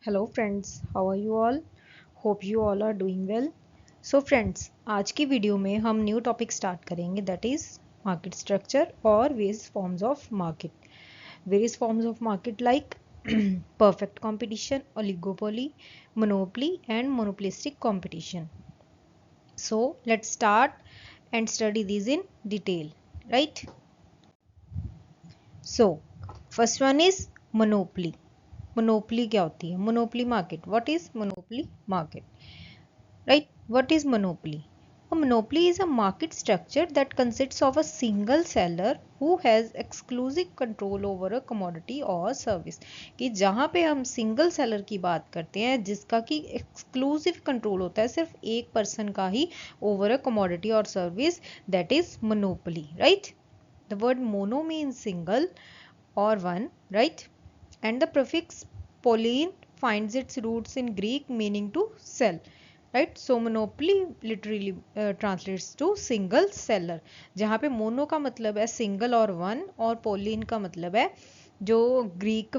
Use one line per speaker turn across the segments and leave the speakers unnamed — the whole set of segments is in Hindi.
Hello friends, how are you all? Hope you all are doing well. So friends, आज की वीडियो में हम न्यू टॉपिक स्टार्ट करेंगे, दैट इज़ मार्केट स्ट्रक्चर और various forms of market. Various forms of market like perfect competition, oligopoly, monopoly and monopolistic competition. So let's start and study these in detail, right? So first one is monopoly. Monopoly क्या होती है? Monopoly market. What is monopoly market? Right, what is monopoly? A monopoly is a market structure that consists of a single seller who has exclusive control over a commodity or service. कि जहाँ पे हम सिंगल सेलर की बात करते हैं जिसका कि एक्सक्लूसिव कंट्रोल होता है सिर्फ एक पर्सन का ही ओवर अ कमोडिटी और service, that is monopoly. Right, the word mono means single or one, right? And the prefix "polein" finds its roots in Greek meaning to sell, right? So monopoly literally translates to single seller. जहाँ पे मोनो का मतलब है सिंगल और वन, और पोलिन का मतलब है जो ग्रीक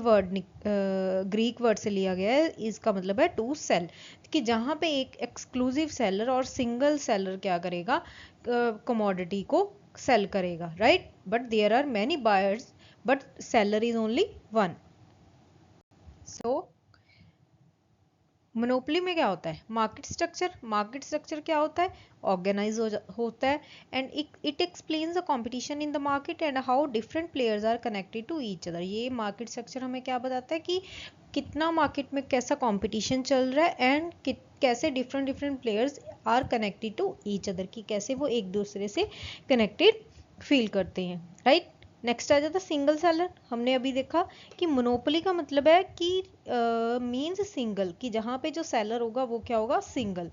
वर्ड से लिया गया है, इसका मतलब है टू सेल. कि जहाँ पे एक एक्सक्लूसिव सेलर और सिंगल सेलर क्या करेगा, कमोडिटी को सेल करेगा, right? But there are many buyers but seller is only one. So monopoly में क्या होता है? Market structure. मार्केट स्ट्रक्चर क्या होता है? ऑर्गेनाइज होता है and it explains the competition in the market and how different players are connected to each other. ये मार्केट स्ट्रक्चर हमें क्या बताता है कि कितना मार्केट में कैसा कंपटीशन चल रहा है एंड कैसे different different players are connected to each other, कि कैसे वो एक दूसरे से कनेक्टेड फील करते हैं, राइट? नेक्स्ट आ जाता है सिंगल सेलर. हमने अभी देखा कि मोनोपोली का मतलब है कि मीन्स सिंगल, कि जहाँ पे जो सेलर होगा वो क्या होगा? Single.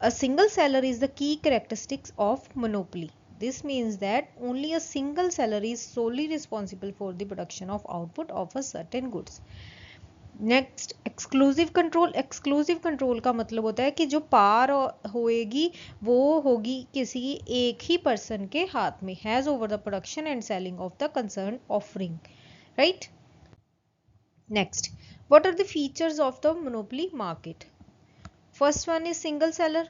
A single seller is the key characteristics of monopoly. This means that only a single seller is solely responsible for the production of output of a certain goods. Next, exclusive control. Exclusive control का मतलब होता है कि जो पार होएगी वो होगी किसी एक ही पर्सन के हाथ में, has over the production and selling of the concern offering, right? Next, what are the features of the monopoly market? First one is single seller,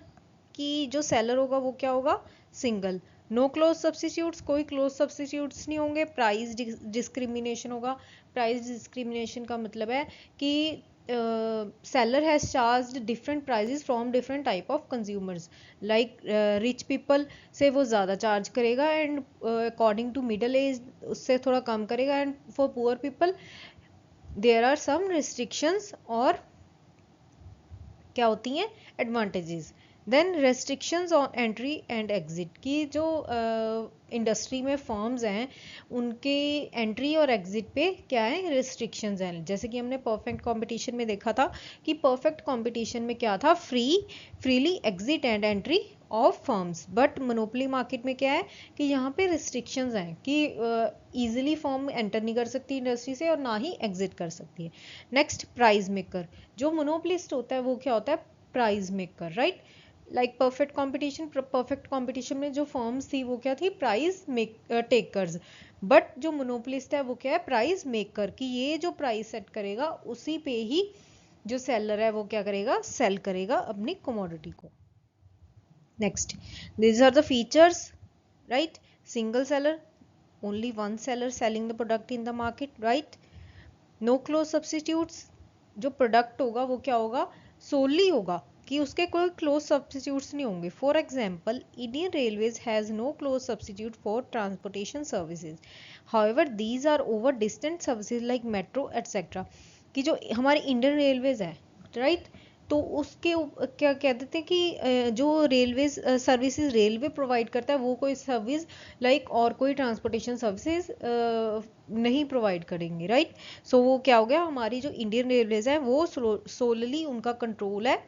कि जो सेलर होगा वो क्या होगा? सिंगल. नो क्लोज सब्सटीट्यूट्स, कोई क्लोज सब्सटीट्यूट्स नहीं होंगे. प्राइस डिस्क्रिमिनेशन होगा. प्राइस डिस्क्रिमिनेशन का मतलब है कि seller has charged different prices from different type of consumers, like rich people से वो ज़्यादा चार्ज करेगा and according to middle age उससे थोड़ा कम करेगा, and for poor people there are some restrictions और क्या होती हैं? Advantages. Then restrictions on entry and exit, की जो इंडस्ट्री में फर्म्स हैं उनके एंट्री और एग्जिट पे क्या है? रिस्ट्रिक्शंस हैं. जैसे कि हमने परफेक्ट कंपटीशन में देखा था कि परफेक्ट कंपटीशन में क्या था? Freely exit and entry of firms. But monopoly market में क्या है कि यहाँ पे रिस्ट्रिक्शंस हैं कि ईजिली फर्म एंटर नहीं कर सकती इंडस्ट्री से और ना ही एग्जिट कर सकती है. Next, price maker. जो मोनोपोलिस्ट होता है वो क्या होता है? Price maker, right? Like perfect competition में जो फर्म्स थी वो क्या थी? Price takers. बट जो मोनोपोलिस्ट है वो क्या है? प्राइस मेकर, कि ये जो प्राइस सेट करेगा उसी पे ही जो सेलर है वो क्या करेगा? सेल करेगा अपनी कमोडिटी को. Next, these are the features, right? Single seller, only one seller selling the product in the market, right? No close substitutes. जो प्रोडक्ट होगा वो क्या होगा? सोली होगा, कि उसके कोई क्लोज सब्सटीट्यूट्स नहीं होंगे. For example, Indian Railways has no close substitute for transportation services. However these are over distant services like metro et cetera. कि जो हमारी इंडियन रेलवेज है, राइट, तो उसके क्या कह देते हैं कि जो रेलवेज सर्विसेज रेलवे प्रोवाइड करता है वो कोई सर्विस लाइक और कोई ट्रांसपोर्टेशन सर्विसेज नहीं प्रोवाइड करेंगे, राइट? सो वो क्या हो गया? हमारी जो इंडियन रेलवेज है वो सोलली उनका कंट्रोल है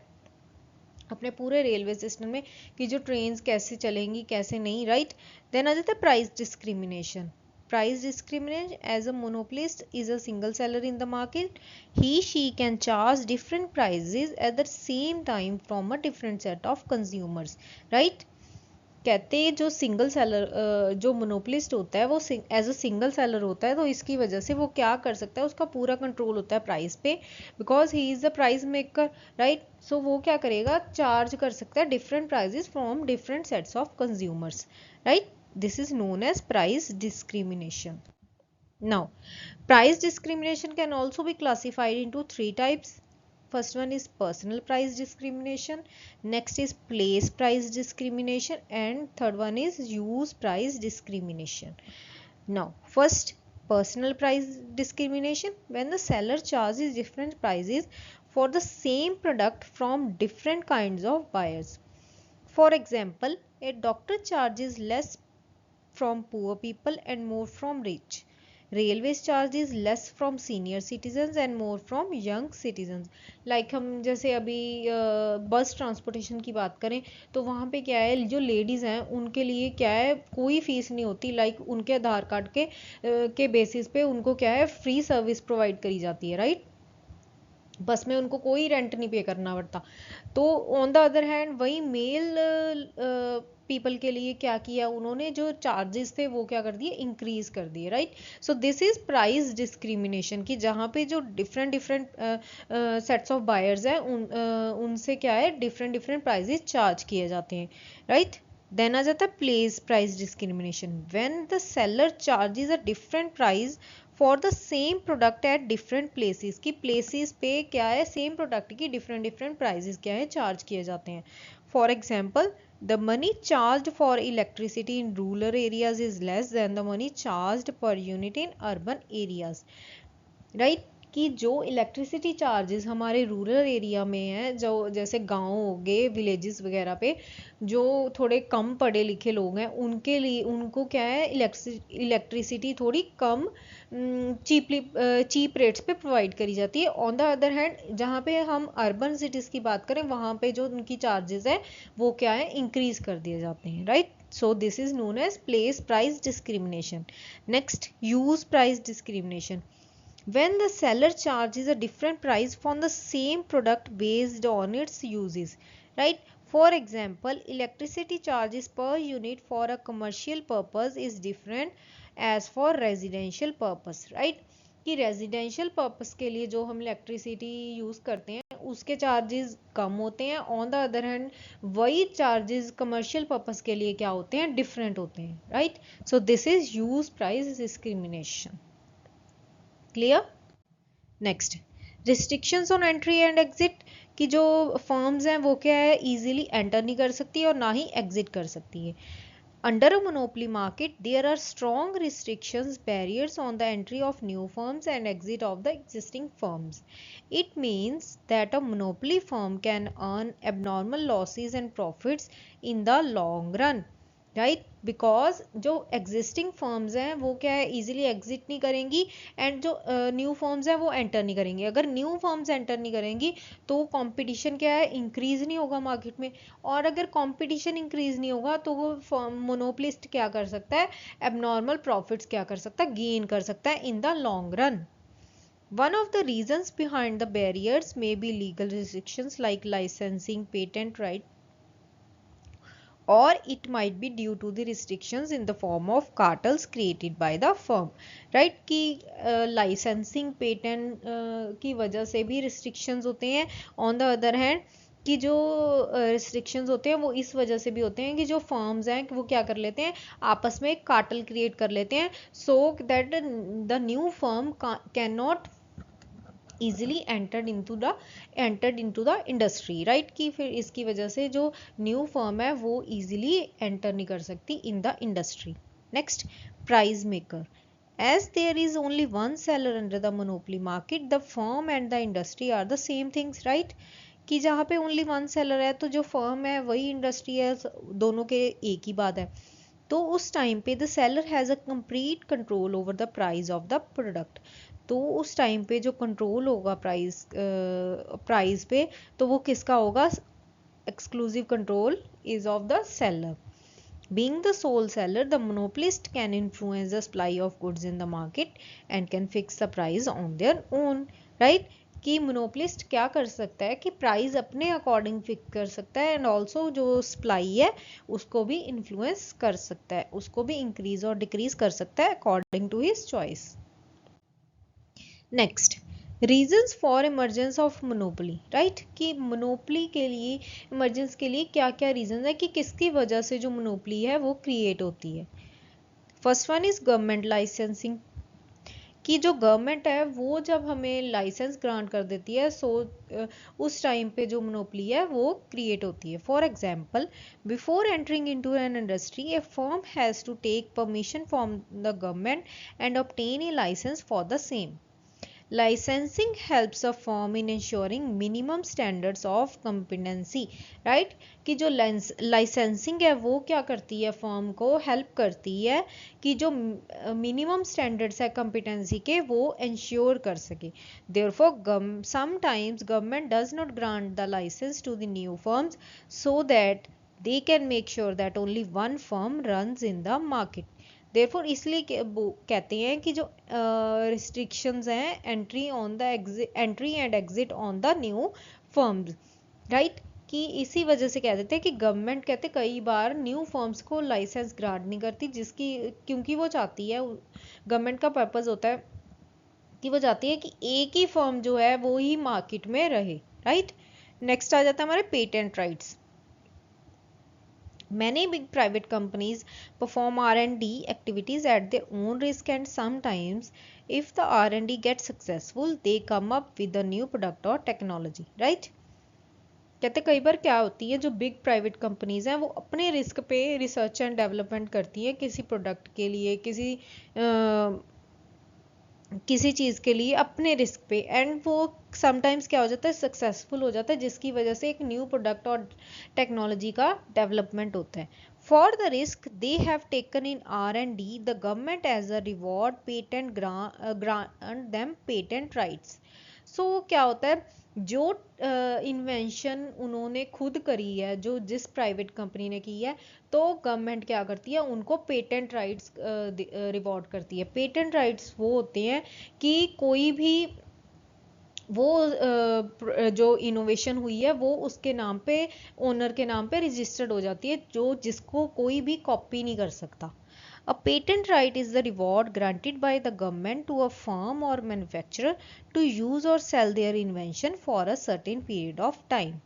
अपने पूरे रेलवे सिस्टम में कि जो ट्रेन्स कैसे चलेंगी कैसे नहीं, राइट? देन आ जाता है price discrimination. Price discrimination, as a monopolist is a single seller in the market, she can charge different prices at the same time from a different set of consumers, right? कहते हैं जो सिंगल सेलर, जो मोनोपोलिस्ट होता है वो एज अ सिंगल सेलर होता है, तो इसकी वजह से वो क्या कर सकता है, उसका पूरा कंट्रोल होता है प्राइस पे, because he is the price maker, right. So वो क्या करेगा, चार्ज कर सकता है different prices from different sets of consumers, right. This is known as price discrimination. Now, price discrimination can also be classified into three types. First one is personal price discrimination, next is place price discrimination, and third one is use price discrimination. Now, first, personal price discrimination, when the seller charges different prices for the same product from different kinds of buyers. For example, a doctor charges less from poor people and more from rich. Railways charges less from senior citizens and more from young citizens. Like हम जैसे अभी बस ट्रांसपोर्टेशन की बात करें तो वहाँ पे क्या है, जो लेडीज़ हैं उनके लिए क्या है, कोई फीस नहीं होती. लाइक उनके आधार कार्ड के बेसिस पे उनको क्या है, फ्री सर्विस प्रोवाइड करी जाती है, राइट. बस में उनको कोई रेंट नहीं पे करना पड़ता. तो ऑन द अदर हैंड वही मेल पीपल के लिए क्या किया उन्होंने, जो चार्जेस थे वो क्या कर दिए, इंक्रीज कर दिए, right. So this is price discrimination, की जहाँ पे जो different different sets of buyers हैं उनसे क्या है, डिफरेंट डिफरेंट प्राइजेस चार्ज किए जाते हैं, राइट. देन आ जाता है place price discrimination, when the seller charges a different price for the same product at different places, की प्लेसेस पे क्या है, सेम प्रोडक्ट की डिफरेंट डिफरेंट प्राइजेस क्या है, चार्ज किए जाते हैं. For example, the money charge for electricity in rural areas is less than the money charge per unit in urban areas, right. कि जो इलेक्ट्रिसिटी चार्जेस हमारे रूरल एरिया में हैं, जो जैसे गांव हो गए, विलेजेस वगैरह पे जो थोड़े कम पढ़े लिखे लोग हैं उनके लिए, उनको क्या है, इलेक्ट्रिसिटी थोड़ी कम चीप रेट्स पे प्रोवाइड करी जाती है. ऑन द अदर हैंड जहाँ पे हम अर्बन सिटीज़ की बात करें वहाँ पे जो उनकी चार्जेस हैं वो क्या है, इंक्रीज कर दिए जाते हैं, right. So this is known as place price discrimination. Next, use price discrimination, when the seller charges a different price for the same product based on its uses, right. For example, electricity charges per unit for a commercial purpose is different as for residential purpose, right. कि रेजिडेंशियल पर्पस के लिए जो हम इलेक्ट्रिसिटी यूज़ करते हैं उसके चार्जेस कम होते हैं. ऑन द अदर हैंड वही चार्जेस कमर्शियल पर्पस के लिए क्या होते हैं, डिफरेंट होते हैं, right. So this is use price discrimination. Clear. Next, restrictions on entry and exit, की जो फर्म्स हैं वो क्या है, इजीली एंटर नहीं कर सकती और ना ही एग्जिट कर सकती है. Under a monopoly market there are strong restrictions, barriers on the entry of new firms and exit of the existing firms. It means that a monopoly firm can earn abnormal losses and profits in the long run, right. Because जो एग्जिस्टिंग फर्म्स हैं वो क्या है, इजीली एग्जिट नहीं करेंगी एंड जो न्यू फर्म्स हैं वो एंटर नहीं करेंगी. अगर न्यू फर्म्स एंटर नहीं करेंगी तो कंपटीशन क्या है, इंक्रीज नहीं होगा मार्केट में. और अगर कंपटीशन इंक्रीज नहीं होगा तो वो फर्म मोनोपोलिस्ट क्या कर सकता है, एबनॉर्मल प्रॉफिट्स क्या कर सकता है, गेन कर सकता है इन the long run. One of the reasons behind the barriers may be legal restrictions like licensing, patent right, or it might be due to the restrictions in the form of cartels created by the firm, right. कि licensing patent की वजह से भी restrictions होते हैं. on the other hand कि जो रिस्ट्रिक्शंस होते हैं वो इस वजह से भी होते हैं कि जो फर्म्स हैं वो क्या कर लेते हैं, आपस में एक कार्टल क्रिएट कर लेते हैं, so that the new firm can not easily entered into the industry, right. कि फिर इसकी वजह से जो न्यू फर्म है वो easily enter नहीं कर सकती in the industry. Next, price maker, as there is only one seller under the monopoly market, the firm and the industry are the same things, right. कि जहाँ पे ओनली वन सेलर है तो जो फर्म है वही इंडस्ट्री है, दोनों के एक ही बात है. तो उस टाइम पे the seller has a complete control over the price of the product. तो उस टाइम पे जो कंट्रोल होगा प्राइस पे तो वो किसका होगा, exclusive control is of the seller. Being the sole seller, the monopolist can influence the supply of goods in the market and can fix the price on their own, right. कि मोनोपलिस्ट क्या कर सकता है कि प्राइस अपने अकॉर्डिंग फिक्स कर सकता है एंड ऑल्सो जो सप्लाई है उसको भी इन्फ्लुएंस कर सकता है, उसको भी इंक्रीज और डिक्रीज कर सकता है according to his choice. Next, reasons for emergence of monopoly, right, कि मोनोपोली के लिए, इमरजेंस के लिए क्या क्या रीजन है कि किसकी वजह से जो मोनोपोली है वो क्रिएट होती है। First one is government licensing, कि जो गवर्नमेंट है वो जब हमें लाइसेंस ग्रांट कर देती है उस टाइम पे जो मोनोपोली है वो क्रिएट होती है। For example, before entering into an industry a firm has to take permission from the government and obtain a licence for the same. Licensing helps a firm in ensuring minimum standards of competency, right, कि जो लाइसेंसिंग है वो क्या करती है, फर्म को हेल्प करती है कि जो मिनिमम स्टैंडर्ड्स है कॉम्पिटेंसी के वो इंश्योर कर सके। Therefore, sometimes government does not grant the license to the new firms so that they can make sure that only one firm runs in the market. Therefore, इसलिए कहते हैं कि जो रिस्ट्रिक्शंस हैं entry and exit on the new firms, right, कि इसी वजह से कह देते हैं कि गवर्नमेंट कहते कई बार न्यू फर्म्स को लाइसेंस ग्रांट नहीं करती, जिसकी क्योंकि वो चाहती है, गवर्नमेंट का पर्पस होता है कि वो चाहती है कि एक ही फर्म जो है वो ही मार्केट में रहे, राइट। नेक्स्ट आ जाता है हमारे patent rights. Many big private companies perform R&D activities at their own risk, and sometimes if the R&D gets successful they come up with a new product or technology, right। कहते कई बार क्या होती है, जो बिग प्राइवेट कंपनीज हैं वो अपने रिस्क पे रिसर्च एंड डेवलपमेंट करती है किसी प्रोडक्ट के लिए, किसी चीज़ के लिए अपने रिस्क पे, एंड वो समटाइम्स क्या हो जाता है, सक्सेसफुल हो जाता है, जिसकी वजह से एक न्यू प्रोडक्ट और टेक्नोलॉजी का डेवलपमेंट होता है। For the risk they have taken in R&D, the government as a reward patent grant them patent rights. So क्या होता है, जो इन्वेंशन उन्होंने खुद करी है, जो जिस प्राइवेट कंपनी ने की है, तो गवर्नमेंट क्या करती है, उनको पेटेंट राइट्स रिवॉर्ड करती है। पेटेंट राइट्स वो होते हैं कि कोई भी वो जो इनोवेशन हुई है वो उसके नाम पे, ओनर के नाम पे रजिस्टर्ड हो जाती है, जो जिसको कोई भी कॉपी नहीं कर सकता। A patent right is the reward granted by the government to a firm or manufacturer to use or sell their invention for a certain period of time.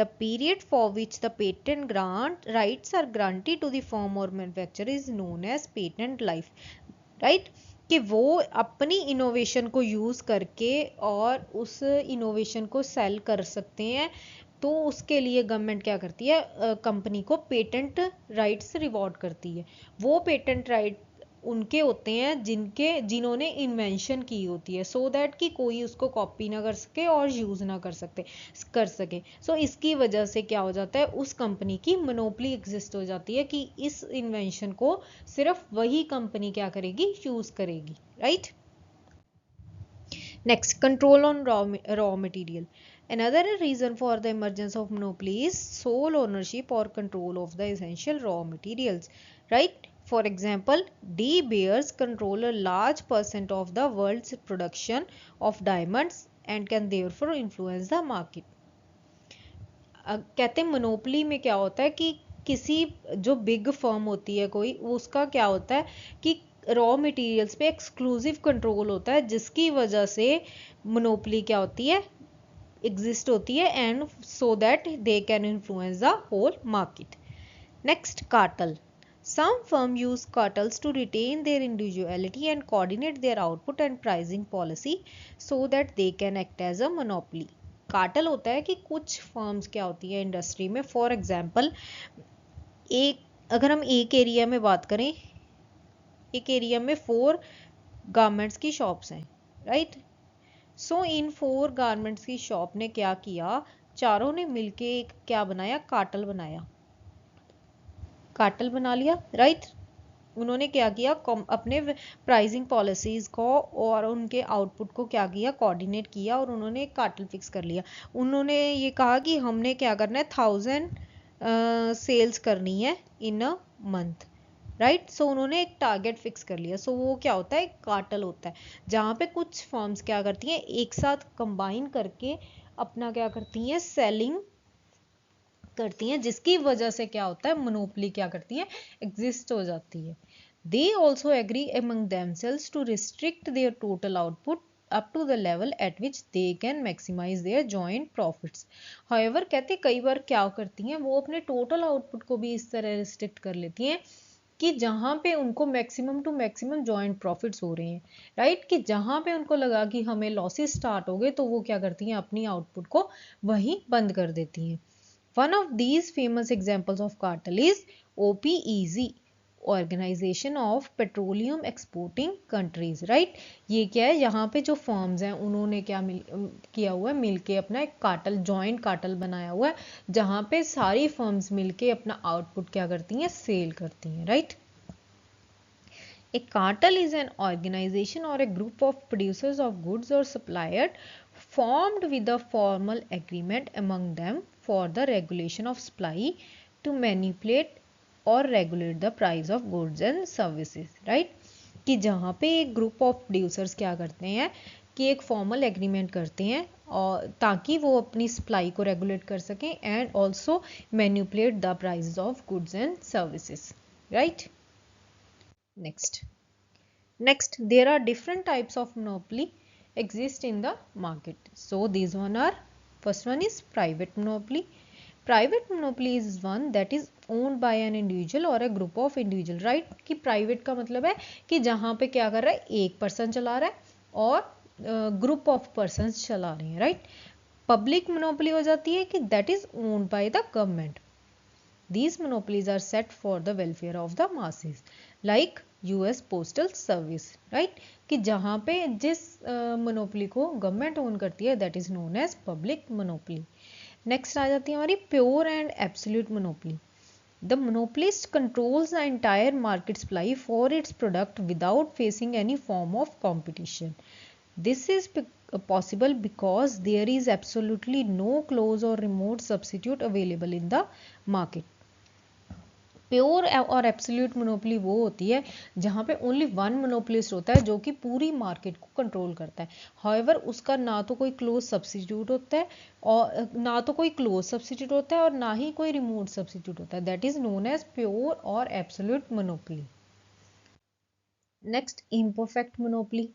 The period for which the patent grant rights are granted to the firm or manufacturer is known as patent life, right? कि वो अपनी इनोवेशन को यूज़ करके और उस इनोवेशन को सेल कर सकते हैं, तो उसके लिए गवर्नमेंट क्या करती है, कंपनी को पेटेंट राइट्स रिवॉर्ड करती है। वो पेटेंट राइट उनके होते हैं जिन्होंने इन्वेंशन की होती है, सो दैट कि कोई उसको कॉपी ना कर सके और यूज़ ना कर सके। सो इसकी वजह से क्या हो जाता है, उस कंपनी की मोनोपोली एग्जिस्ट हो जाती है कि इस इन्वेंशन को सिर्फ वही कंपनी क्या करेगी, यूज़ करेगी, right. Next, control on raw material. Another reason for the emergence of monopoly is sole ownership or control of the essential raw materials, right? For example, De Beers control a large percent of the world's production of diamonds and can therefore influence the market. कहते हैं मोनोपोली में क्या होता है कि किसी जो बिग फर्म होती है कोई, उसका क्या होता है कि रॉ मटेरियल्स पे एक्सक्लूसिव कंट्रोल होता है, जिसकी वजह से मोनोपोली क्या होती है, एग्जिस्ट होती है, and so that they can influence the whole market. Next, cartel. Some firms use cartels to retain their individuality and coordinate their output and pricing policy so that they can act as a monopoly. Cartel होता है कि कुछ फर्म्स क्या होती है इंडस्ट्री में, फॉर एग्जांपल अगर हम एक एरिया में बात करें, एक एरिया में 4 गारमेंट्स की शॉप्स हैं, राइट। सो इन 4 गारमेंट्स की शॉप ने क्या किया, चारों ने मिलके एक क्या बनाया, कार्टल बना लिया, राइट। उन्होंने क्या किया, अपने प्राइसिंग पॉलिसीज को और उनके आउटपुट को क्या किया, कोऑर्डिनेट किया, और उन्होंने कार्टल फिक्स कर लिया। उन्होंने ये कहा कि हमने क्या करना है, 1000 सेल्स करनी है इन अ मंथ, राइट। सो उन्होंने एक टारगेट फिक्स कर लिया। सो वो क्या होता है, एक कार्टेल होता है, जहाँ पे कुछ फर्म्स क्या करती हैं, एक साथ कंबाइन करके अपना क्या करती हैं, सेलिंग करती हैं, जिसकी वजह से क्या होता है, मोनोपोली क्या करती है, एग्जिस्ट हो जाती है। They also agree among themselves to restrict their total output up to the level at which they can maximize their joint profits. However, कहते कई बार क्या करती हैं, वो अपने टोटल आउटपुट को भी इस तरह रिस्ट्रिक्ट कर लेती हैं कि जहां पे उनको maximum to maximum joint profits हो रहे हैं, राइट, कि जहां पे उनको लगा कि हमें लॉसेस स्टार्ट हो गए, तो वो क्या करती हैं, अपनी आउटपुट को वहीं बंद कर देती हैं। One of these famous examples of cartel is OPEC, Organization of Petroleum Exporting Countries, right? ये क्या है, यहाँ पे जो फर्म्स हैं उन्होंने क्या किया हुआ है, मिलके अपना एक कार्टल, जॉइंट कार्टल बनाया हुआ है, जहाँ पे सारी फर्म्स मिलके अपना आउटपुट क्या करती हैं, सेल करती हैं, right. A cartel is an organization or a group of producers of goods or suppliers formed with a formal agreement among them for the regulation of supply, to manipulate or regulate the price of goods and services, right? कि जहाँ पे एक ग्रुप ऑफ प्रोड्यूसर्स क्या करते हैं कि एक फॉर्मल एग्रीमेंट करते हैं और ताकि वो अपनी सप्लाई को रेगुलेट कर सकें and also manipulate the prices of goods and services, right. Next, there are different types of monopoly exist in the market. So these one are, first one is private monopoly. Private monopoly is one that is owned by an individual or a group of individual, right? कि private का मतलब है कि जहाँ पे क्या कर रहा है, एक पर्सन चला रहा है और ग्रुप ऑफ पर्सन्स चला रहे हैं, राइट। पब्लिक मोनोपोली हो जाती है कि that is owned by the government. These monopolies are set for the welfare of the masses, like US Postal Service, right? कि जहाँ पे जिस मोनोपोली को गवर्नमेंट ओन करती है that is known as public monopoly. Next आ जाती है हमारी pure and absolute monopoly. The monopolist controls the entire market supply for its product without facing any form of competition. This is possible because there is absolutely no close or remote substitute available in the market. Pure और एब्सोल्यूट मोनोपोली वो होती है जहाँ पे ओनली वन मोनोपोलिस्ट होता है जो कि पूरी मार्केट को कंट्रोल करता है. हाउएवर उसका ना तो कोई क्लोज सब्स्टिट्यूट होता है और ना ही कोई रिमोट सब्स्टिट्यूट होता है. That is known as pure और absolute monopoly. Next, imperfect monopoly.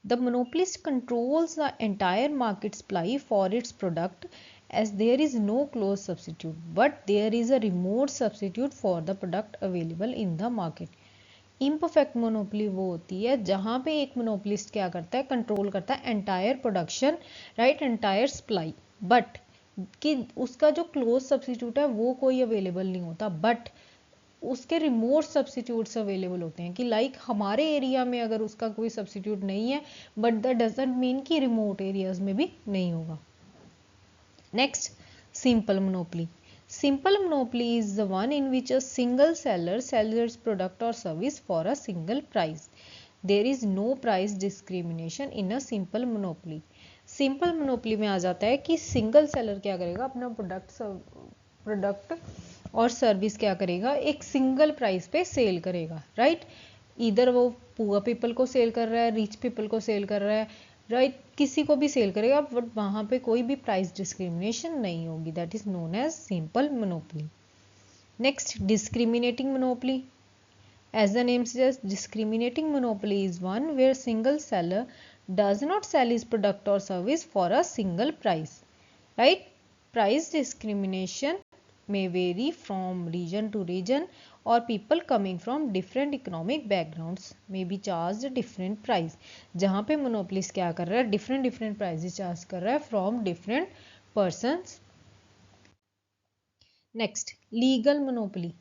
The monopolist controls the entire market supply for its product as there is no close substitute, but there is a remote substitute for the product available in the market. Imperfect monopoly वो होती है जहाँ पे एक monopolist क्या करता है, कंट्रोल करता है entire production, right, entire supply, but कि उसका जो close substitute है वो कोई available नहीं होता, but उसके रिमोट सब्स्टिट्यूट्स अवेलेबल होते हैं कि लाइक हमारे एरिया में अगर उसका कोई सब्स्टिट्यूट नहीं है बट दैट डजंट मीन कि रिमोट एरियाज में भी नहीं होगा. Next, simple monopoly. Simple monopoly is the one in which a single seller sells its product or service for a single price. There is no price discrimination in a simple monopoly. Simple monopoly में आ जाता है कि सिंगल सेलर क्या करेगा, अपना प्रोडक्ट और सर्विस क्या करेगा, एक सिंगल प्राइस पे सेल करेगा, राइट. इधर वो पुअर पीपल को सेल कर रहा है, रिच पीपल को सेल कर रहा है, राइट, किसी को भी सेल करेगा बट वहाँ पे कोई भी प्राइस डिस्क्रिमिनेशन नहीं होगी. That is known as simple monopoly. Next, discriminating monopoly. As the name suggests, discriminating monopoly is one where single seller does not sell his product or service for a single price, right. Price discrimination may vary from region to region, or people coming from different economic backgrounds may be charged different price. जहाँ पे monopolist क्या कर रहा है, different prices charge कर रहा है from different persons. Next, legal monopoly.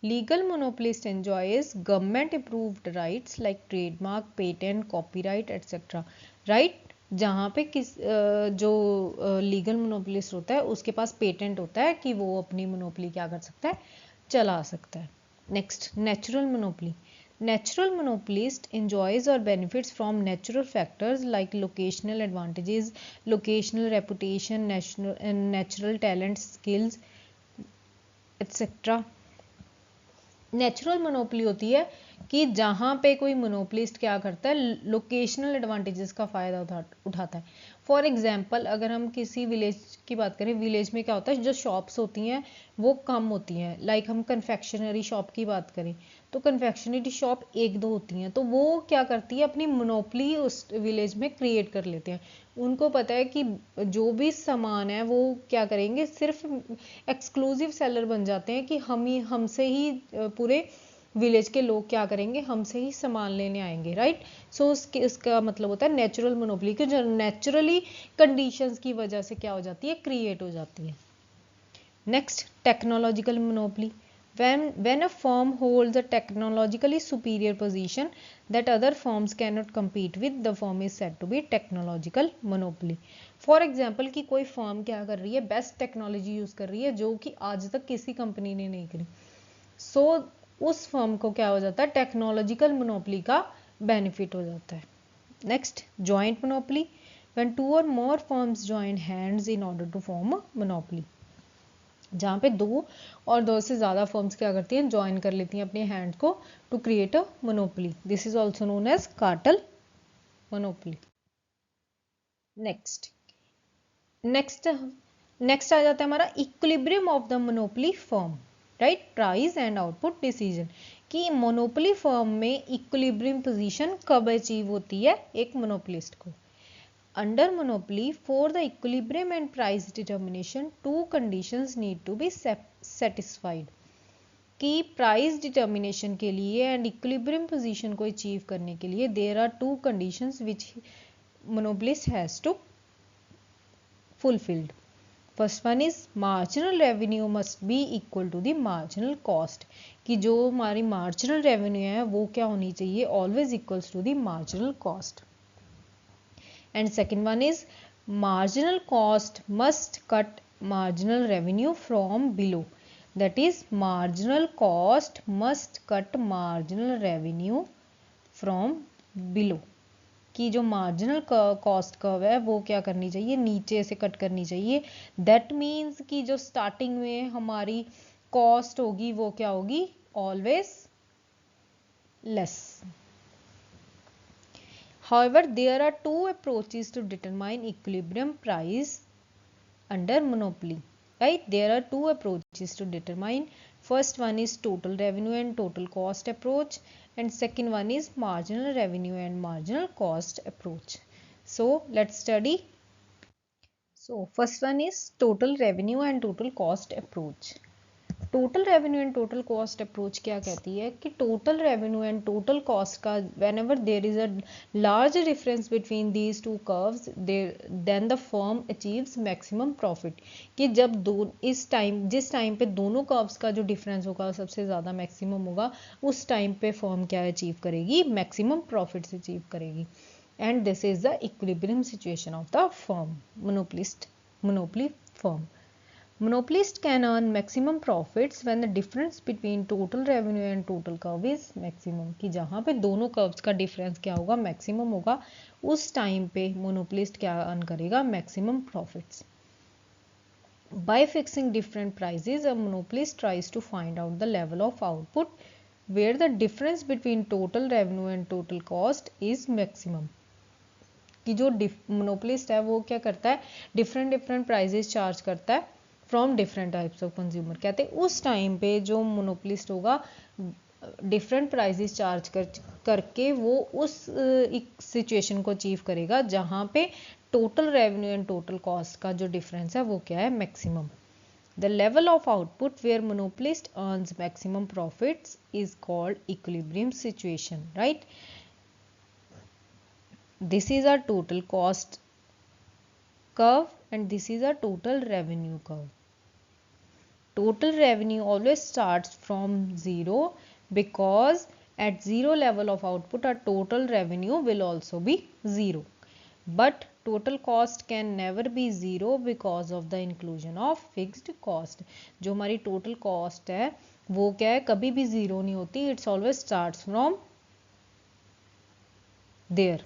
Legal monopolist enjoys government approved rights like trademark, patent, copyright, etc. Right? जहाँ पे जो लीगल मोनोपोलिस्ट होता है उसके पास पेटेंट होता है कि वो अपनी मोनोपोली क्या कर सकता है, चला सकता है. Next, natural monopoly. Natural monopolist enjoys or benefits from natural factors like locational advantages, locational reputation, natural talent, skills, etc. Natural monopoly होती है कि जहाँ पे कोई मोनोपोलिस्ट क्या करता है, लोकेशनल एडवांटेजेस का फ़ायदा उठाता है। फॉर एग्जांपल अगर हम किसी विलेज की बात करें, विलेज में क्या होता है, जो शॉप्स होती हैं वो कम होती हैं। लाइक हम कन्फेक्शनरी शॉप की बात करें तो कन्फेक्शनरी शॉप एक दो होती हैं, तो वो क्या करती है, अपनी मोनोपोली उस विलेज में क्रिएट कर लेते हैं। उनको पता है कि जो भी सामान है वो क्या करेंगे, सिर्फ एक्सक्लूसिव सेलर बन जाते हैं कि हमसे ही पूरे विलेज के लोग क्या करेंगे, हमसे ही सामान लेने आएंगे, राइट। सो इसका मतलब होता है नेचुरल मोनोपोली, कि जो नेचुरली कंडीशंस की वजह से क्या हो जाती है, क्रिएट हो जाती है। Next, technological monopoly. When a firm holds a technologically superior position that other firms cannot compete with, the firm is said to be technological monopoly. For example कि कोई फर्म क्या कर रही है, बेस्ट टेक्नोलॉजी यूज कर रही है जो कि आज तक किसी कंपनी ने नहीं करी। सो उस फर्म को क्या हो जाता है, टेक्नोलॉजिकल मोनोपोली का बेनिफिट हो जाता है। Next, joint monopoly. When two or more firms join hands in order to form a monopoly, जहाँ पे दो और दो से ज़्यादा फर्म्स क्या करती हैं, ज्वाइन कर लेती हैं अपने हैंड को to create a monopoly. This is also known as cartel monopoly. Next next next आ जाता है हमारा equilibrium of the monopoly firm, right, price and output decision. कि मोनोपोली फर्म में इक्विलिब्रियम पोजीशन कब अचीव होती है एक मोनोपोलिस्ट को। Under monopoly, for the equilibrium and price determination, two conditions need to be satisfied. कि प्राइस डिटर्मिनेशन के लिए एंड इक्विलिब्रियम पोजीशन को अचीव करने के लिए there are two conditions which monopolist has to fulfilled. First one is marginal revenue must be equal to the marginal cost. कि जो हमारी मार्जिनल रेवेन्यू है वो क्या होनी चाहिए, always equals to the marginal cost. And second one is marginal cost must cut marginal revenue from below. That is marginal cost must cut marginal revenue from below. कि जो मार्जिनल कॉस्ट कर्व है वो क्या करनी चाहिए, नीचे से कट करनी चाहिए। दैट मीन्स कि जो स्टार्टिंग में हमारी कॉस्ट होगी वो क्या होगी, always less. However, there are two approaches to determine equilibrium price under monopoly, right? There are two approaches to determine. First one is total revenue and total cost approach, and second one is marginal revenue and marginal cost approach. So let's study. So first one is total revenue and total cost approach. Total revenue and total cost approach क्या कहती है कि total revenue and total cost का whenever there is a large difference between these two curves then the firm achieves maximum profit. कि जब जिस टाइम पे दोनों कर्व्स का जो डिफरेंस होगा सबसे ज़्यादा मैक्सिमम होगा, उस टाइम पे फर्म क्या अचीव करेगी, मैक्सिमम प्रॉफिट्स अचीव करेगी। And this is the equilibrium situation of the firm, monopoly firm. Monopolist can earn maximum profits when the difference between total revenue and total curve is maximum. कि जहाँ पे दोनों कर्व्स का डिफरेंस क्या होगा, मैक्सिमम होगा, उस टाइम पे मोनोपोलिस्ट क्या अर्न करेगा, maximum profits. By fixing different prices, a monopolist tries to find out the level of output where the difference between total revenue and total cost is maximum. कि जो मोनोपोलिस्ट है वो क्या करता है, डिफरेंट प्राइजेस चार्ज करता है from different types of consumer. कहते हैं उस टाइम पे जो मोनोपोलिस्ट होगा डिफरेंट प्राइजेस चार्ज करके वो उस सिचुएशन को अचीव करेगा जहाँ पे total revenue and total cost का जो डिफरेंस है वो क्या है, maximum. The level of output where monopolist earns maximum profits is called equilibrium situation, right. This is our total cost curve and this is our total revenue curve. Total revenue always starts from zero because at zero level of output our total revenue will also be zero. But total cost can never be zero because of the inclusion of fixed cost. जो हमारी total cost है वो क्या है, कभी भी zero नहीं होती, it's always starts from there.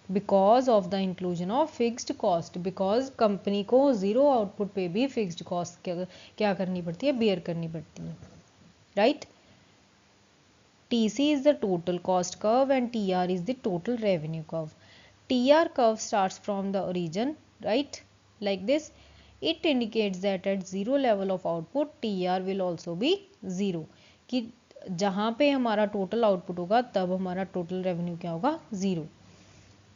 Because of the inclusion of fixed cost, because company को जीरो आउटपुट पे भी फिक्स्ड कॉस्ट क्या करनी पड़ती है, बेयर करनी पड़ती है, right. TC is the total cost curve and TR is the total revenue curve. TR curve starts from the origin, right? Like this. It indicates that at zero level of output, TR will also be zero. कि जहाँ पे हमारा total output होगा तब हमारा total revenue क्या होगा? Zero.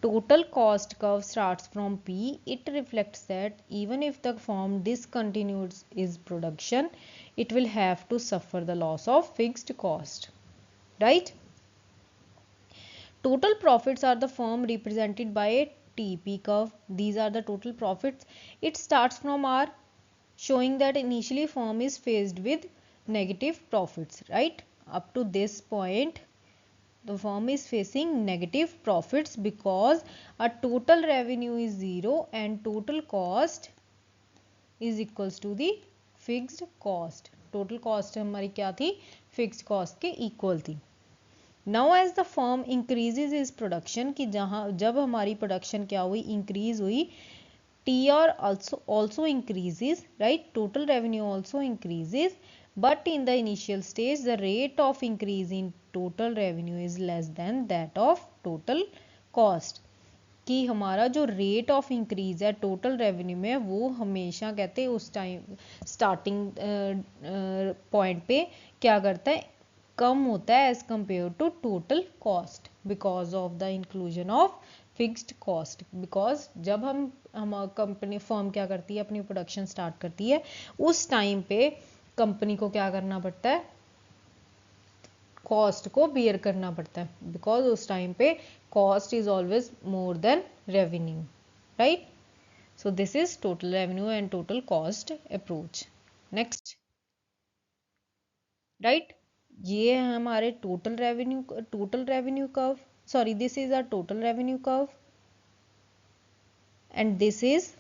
Total cost curve starts from P. It reflects that even if the firm discontinues its production, it will have to suffer the loss of fixed cost. Right? Total profits are the firm represented by a TP curve. These are the total profits. It starts from R, showing that initially firm is faced with negative profits. Right? Up to this point, the firm is facing negative profits because a total revenue is zero and total cost is equals to the fixed cost. Total cost हमारी क्या थी? Fixed cost के equal थी. Now as the firm increases its production, कि जहाँ जब हमारी production क्या हुई? Increase हुई, TR also increases, right? Total revenue also increases, but in the initial stage the rate of increase in total revenue is less than that of total cost. कि हमारा जो रेट ऑफ इंक्रीज है टोटल रेवेन्यू में वो हमेशा कहते हैं उस टाइम स्टार्टिंग पॉइंट पे क्या करता है? कम होता है as compare to total cost because of the inclusion of fixed cost. Because जब हम कंपनी फर्म क्या करती है? अपनी प्रोडक्शन स्टार्ट करती है, उस टाइम पे कंपनी को क्या करना पड़ता है? कॉस्ट को बियर करना पड़ता है बिकॉज उस टाइम पे cost is always more than revenue. Right? So this is total revenue and total cost approach. Next. Right? ये है हमारे total revenue curve. Sorry, this is a total revenue curve and this is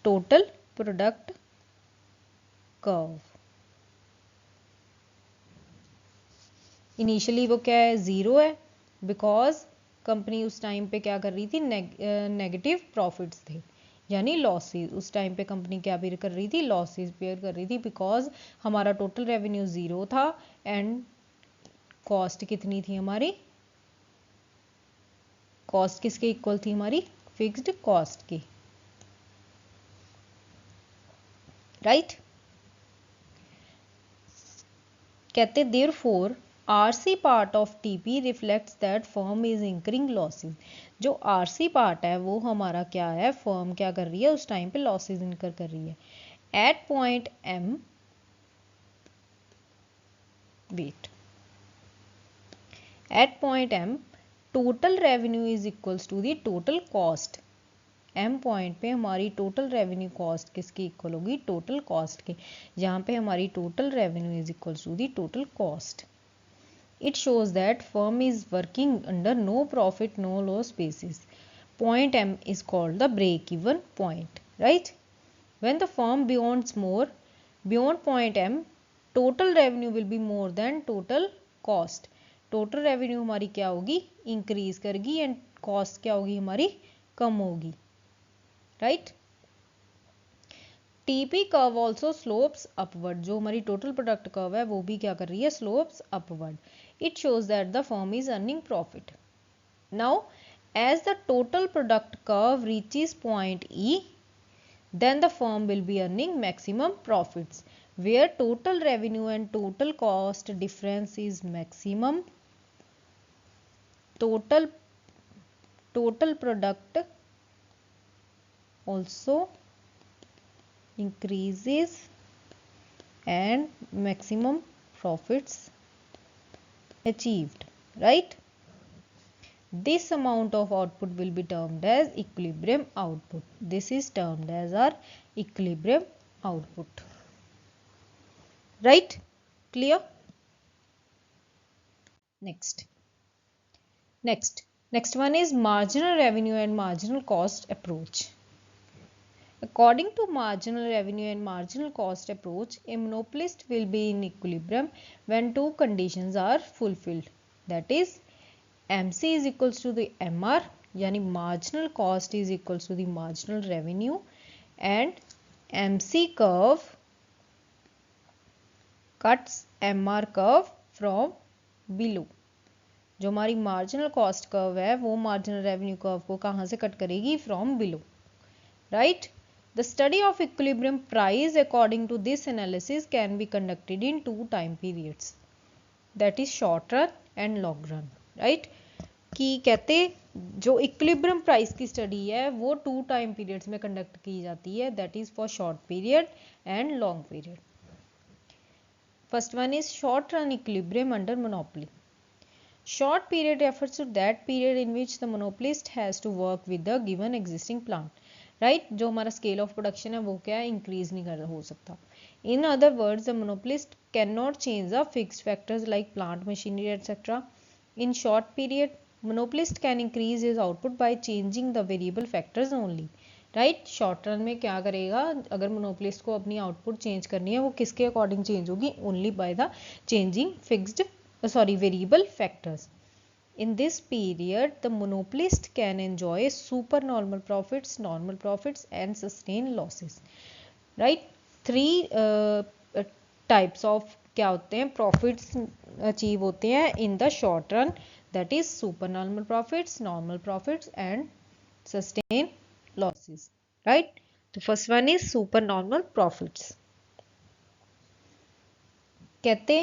total product curve. Initially वो क्या है? ज़ीरो है बिकॉज कंपनी उस टाइम पे क्या कर रही थी? नेगेटिव प्रॉफिट्स थे यानी लॉसेस. उस टाइम पे कंपनी क्या बेयर कर रही थी? लॉसेस बेयर कर रही थी बिकॉज हमारा टोटल रेवेन्यू ज़ीरो था एंड कॉस्ट कितनी थी हमारी? कॉस्ट किसके इक्वल थी हमारी? फिक्स्ड कॉस्ट की. राइट? कहते therefore RC part of TP reflects that firm is incurring losses. जो RC पार्ट है वो हमारा क्या है? फर्म क्या कर रही है? उस टाइम पे लॉसेस इनकर कर रही है. At point M, wait, at point M total revenue is equals to the total cost. M point पे हमारी टोटल रेवेन्यू कॉस्ट किसकी इक्वल होगी? टोटल कॉस्ट के. यहाँ पे हमारी total revenue is equals to the total cost. It shows that firm is working under no profit, no loss basis. Point M is called the break-even point, right? When the firm beyond point M, total revenue will be more than total cost. Total revenue हमारी क्या होगी? Increase करेगी and cost क्या होगी हमारी? कम होगी, right? TP curve also slopes upward. जो हमारी टोटल प्रोडक्ट कर्व है वो भी क्या कर रही है? Slopes upward. It shows that the firm is earning profit. Now as the total product curve reaches point E, then the firm will be earning maximum profits where total revenue and total cost difference is maximum. Total product also increases and maximum profits achieved, right? This amount of output will be termed as equilibrium output. This is termed as our equilibrium output, right? Clear? Next one is marginal revenue and marginal cost approach. According to marginal revenue and marginal cost approach, a monopolist will be in equilibrium when two conditions are fulfilled. That is, MC is equals to the MR, yani marginal cost is equals to the marginal revenue, and MC curve cuts MR curve from below. जो हमारी मार्जिनल कॉस्ट कर्व है वो मार्जिनल रेवेन्यू कर्व को कहाँ से कट करेगी? From below, right. The study of equilibrium price according to this analysis can be conducted in 2 time periods, that is short run and long run, right. कि कहते जो इक्विलिब्रियम प्राइस की स्टडी है वो 2 टाइम पीरियड्स में कंडक्ट की जाती है, that is for short period and long period. First one is short run equilibrium under monopoly. Short period refers to that period in which the monopolist has to work with the given existing plant, right? जो हमारा scale of production है वो क्या है? increase नहीं कर हो सकता. In other words, the monopolist cannot change the fixed factors like plant, machinery, etc. In short period, monopolist can increase his output by changing the variable factors only. Right, short run में क्या करेगा? अगर मोनोपोलिस्ट को अपनी आउटपुट चेंज करनी है वो किसके अकॉर्डिंग चेंज होगी? Only buy the changing fixed variable factors. In this period, the monopolist can enjoy supernormal profits, normal profits and sustain losses. Right? 3 types of क्या होते हैं? Profits achieve होते हैं in the short run, that is supernormal profits, normal profits and sustain losses. Right? The first one is supernormal profits. कहते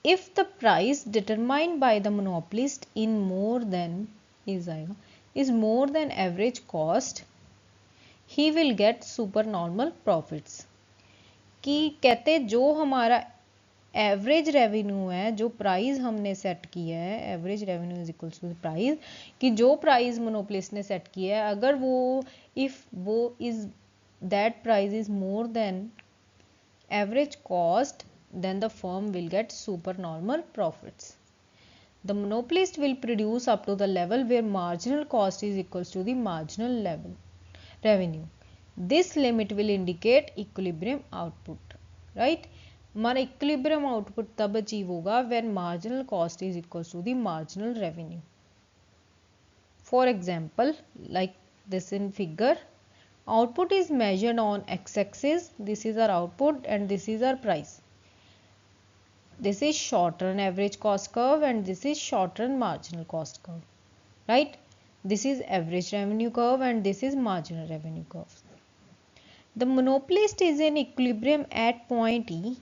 if the price determined by the monopolist in more than is more than average cost, he will get supernormal profits. कि कहते जो हमारा एवरेज रेवेन्यू है, जो प्राइस हमने सेट किया है, average revenue is equals to price, कि जो प्राइस मोनोपोलिस्ट ने सेट किया है अगर वो इफ वो is that price is more than average cost, then the firm will get supernormal profits. The monopolist will produce up to the level where marginal cost is equals to the marginal level revenue. This limit will indicate equilibrium output, right? हमारा equilibrium output तब achieve होगा when marginal cost is equals to the marginal revenue. For example, like this in figure, output is measured on x-axis, this is our output and this is our price. This is short run average cost curve and this is short run marginal cost curve, right? This is average revenue curve and this is marginal revenue curve. The monopolist is in equilibrium at point E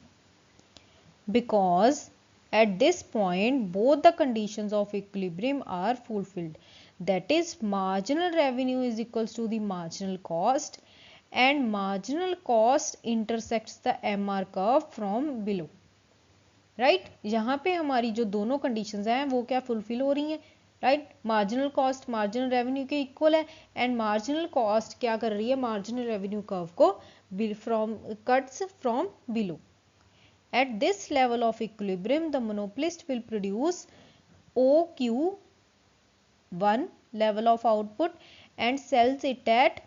because at this point both the conditions of equilibrium are fulfilled, that is marginal revenue is equals to the marginal cost and marginal cost intersects the MR curve from below. Right, यहाँ पे हमारी जो दोनों कंडीशंस हैं वो क्या फुलफिल हो रही हैं? Right, marginal cost marginal revenue के इक्वल है एंड मार्जिनल कॉस्ट क्या कर रही है? मार्जिनल रेवेन्यू कर्व को from cuts from below. At this level of equilibrium the monopolist will produce OQ1 level of output and sells it at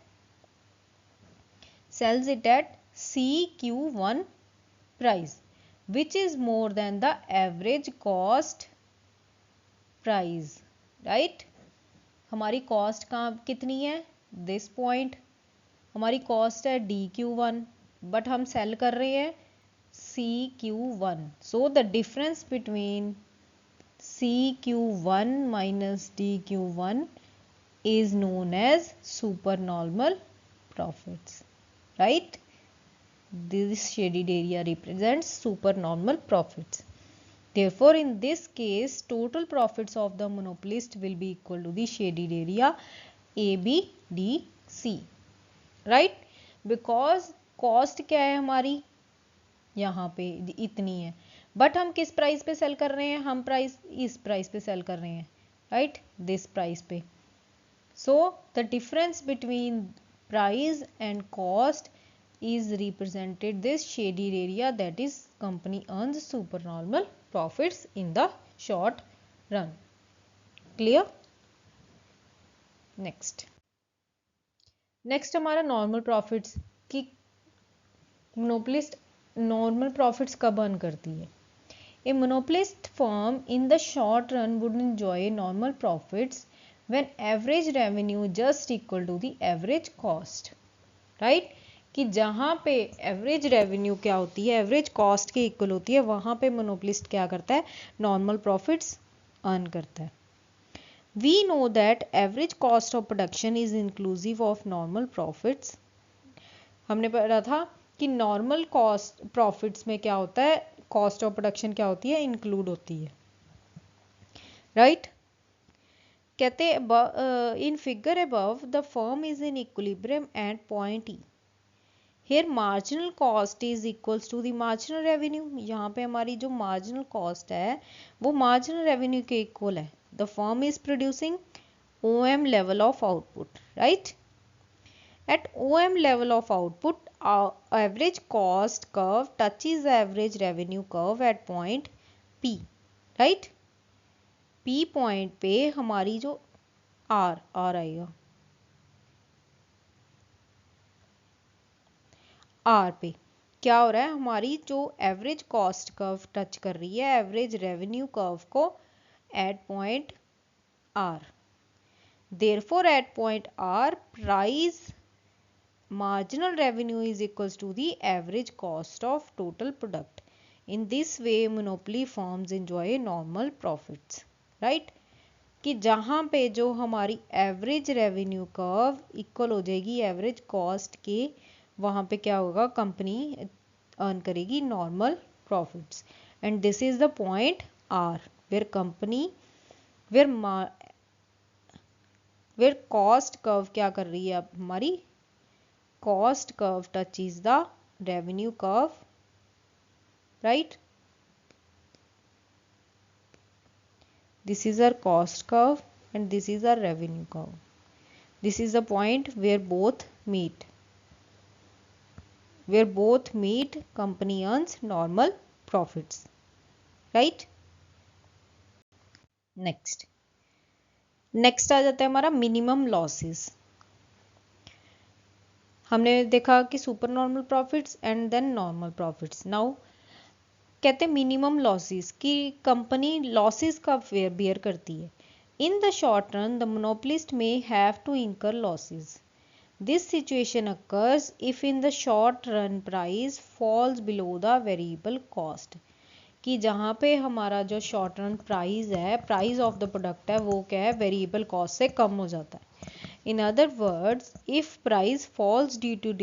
CQ1 price, which is more than the average cost price, right? हमारी कॉस्ट कहाँ कितनी है? दिस पॉइंट हमारी कॉस्ट है DQ1 बट हम सेल कर रहे हैं CQ1. So the difference between CQ1 minus DQ1 is known as supernormal profits, right? This shaded area represents supernormal profits. Therefore, in this case, total profits of the monopolist will be equal to the shaded area ABDC, right? Because cost क्या है हमारी? यहाँ पे इतनी है बट हम किस प्राइस पे सेल कर रहे हैं? हम प्राइस इस प्राइस पे सेल कर रहे हैं, राइट? दिस प्राइस पे. So the difference between price and cost is represented this shaded area, that is company earns supernormal profits in the short run. Clear? Next हमारा normal profits की monopolist normal profits कब earn करती है? A monopolist firm in the short run would enjoy normal profits when average revenue just equal to the average cost, right? कि जहाँ पे एवरेज रेवेन्यू क्या होती है, एवरेज कॉस्ट के इक्वल होती है, वहाँ पे मोनोपोलिस्ट क्या करता है, नॉर्मल प्रॉफिट्स अर्न करता है। We know that average cost of production is inclusive of normal profits. हमने पढ़ा था कि नॉर्मल कॉस्ट प्रॉफिट्स में क्या होता है, कॉस्ट ऑफ प्रोडक्शन क्या होती है, इंक्लूड होती है, राइट। कहते in figure above the firm is in equilibrium at point E. Here marginal cost is equals to the marginal revenue. यहाँ पे हमारी जो मार्जिनल कॉस्ट है वो मार्जिनल रेवेन्यू के इक्वल है। The firm is producing OM level of output, right? At OM level of output, our average cost curve touches the average revenue curve at point P, right? P point पे हमारी जो R आएगा, R पे क्या हो रहा है, हमारी जो एवरेज कॉस्ट कर्व टच कर रही है एवरेज रेवेन्यू कर्व को at point R. Therefore, at point R, price marginal revenue is equals to the average cost of total product. In this way, monopoly firms enjoy normal profits, right? कि जहाँ पे जो हमारी एवरेज रेवेन्यू कर्व इक्वल हो जाएगी एवरेज कॉस्ट के, वहाँ पे क्या होगा, कंपनी अर्न करेगी normal profits. And this is the point R where company where cost curve क्या कर रही है, अब हमारी cost curve touches the revenue curve, right. This is our cost curve and this is our revenue curve. This is the point where both meet. Company earns normal profits, right? Next आ जाता है हमारा मिनिमम लॉसेस. हमने देखा कि super normal profits and then normal profits. Now कहते हैं मिनिमम लॉसेस कि कंपनी लॉसेस कब बेयर करती है. In the short run, the monopolist may have to incur losses. This situation occurs if in the short run price falls below the variable cost. कि जहाँ पे हमारा जो शॉर्ट रन प्राइस है, प्राइस ऑफ द प्रोडक्ट है, वो क्या है, वेरिएबल कॉस्ट से कम हो जाता है. In other words, if price falls due to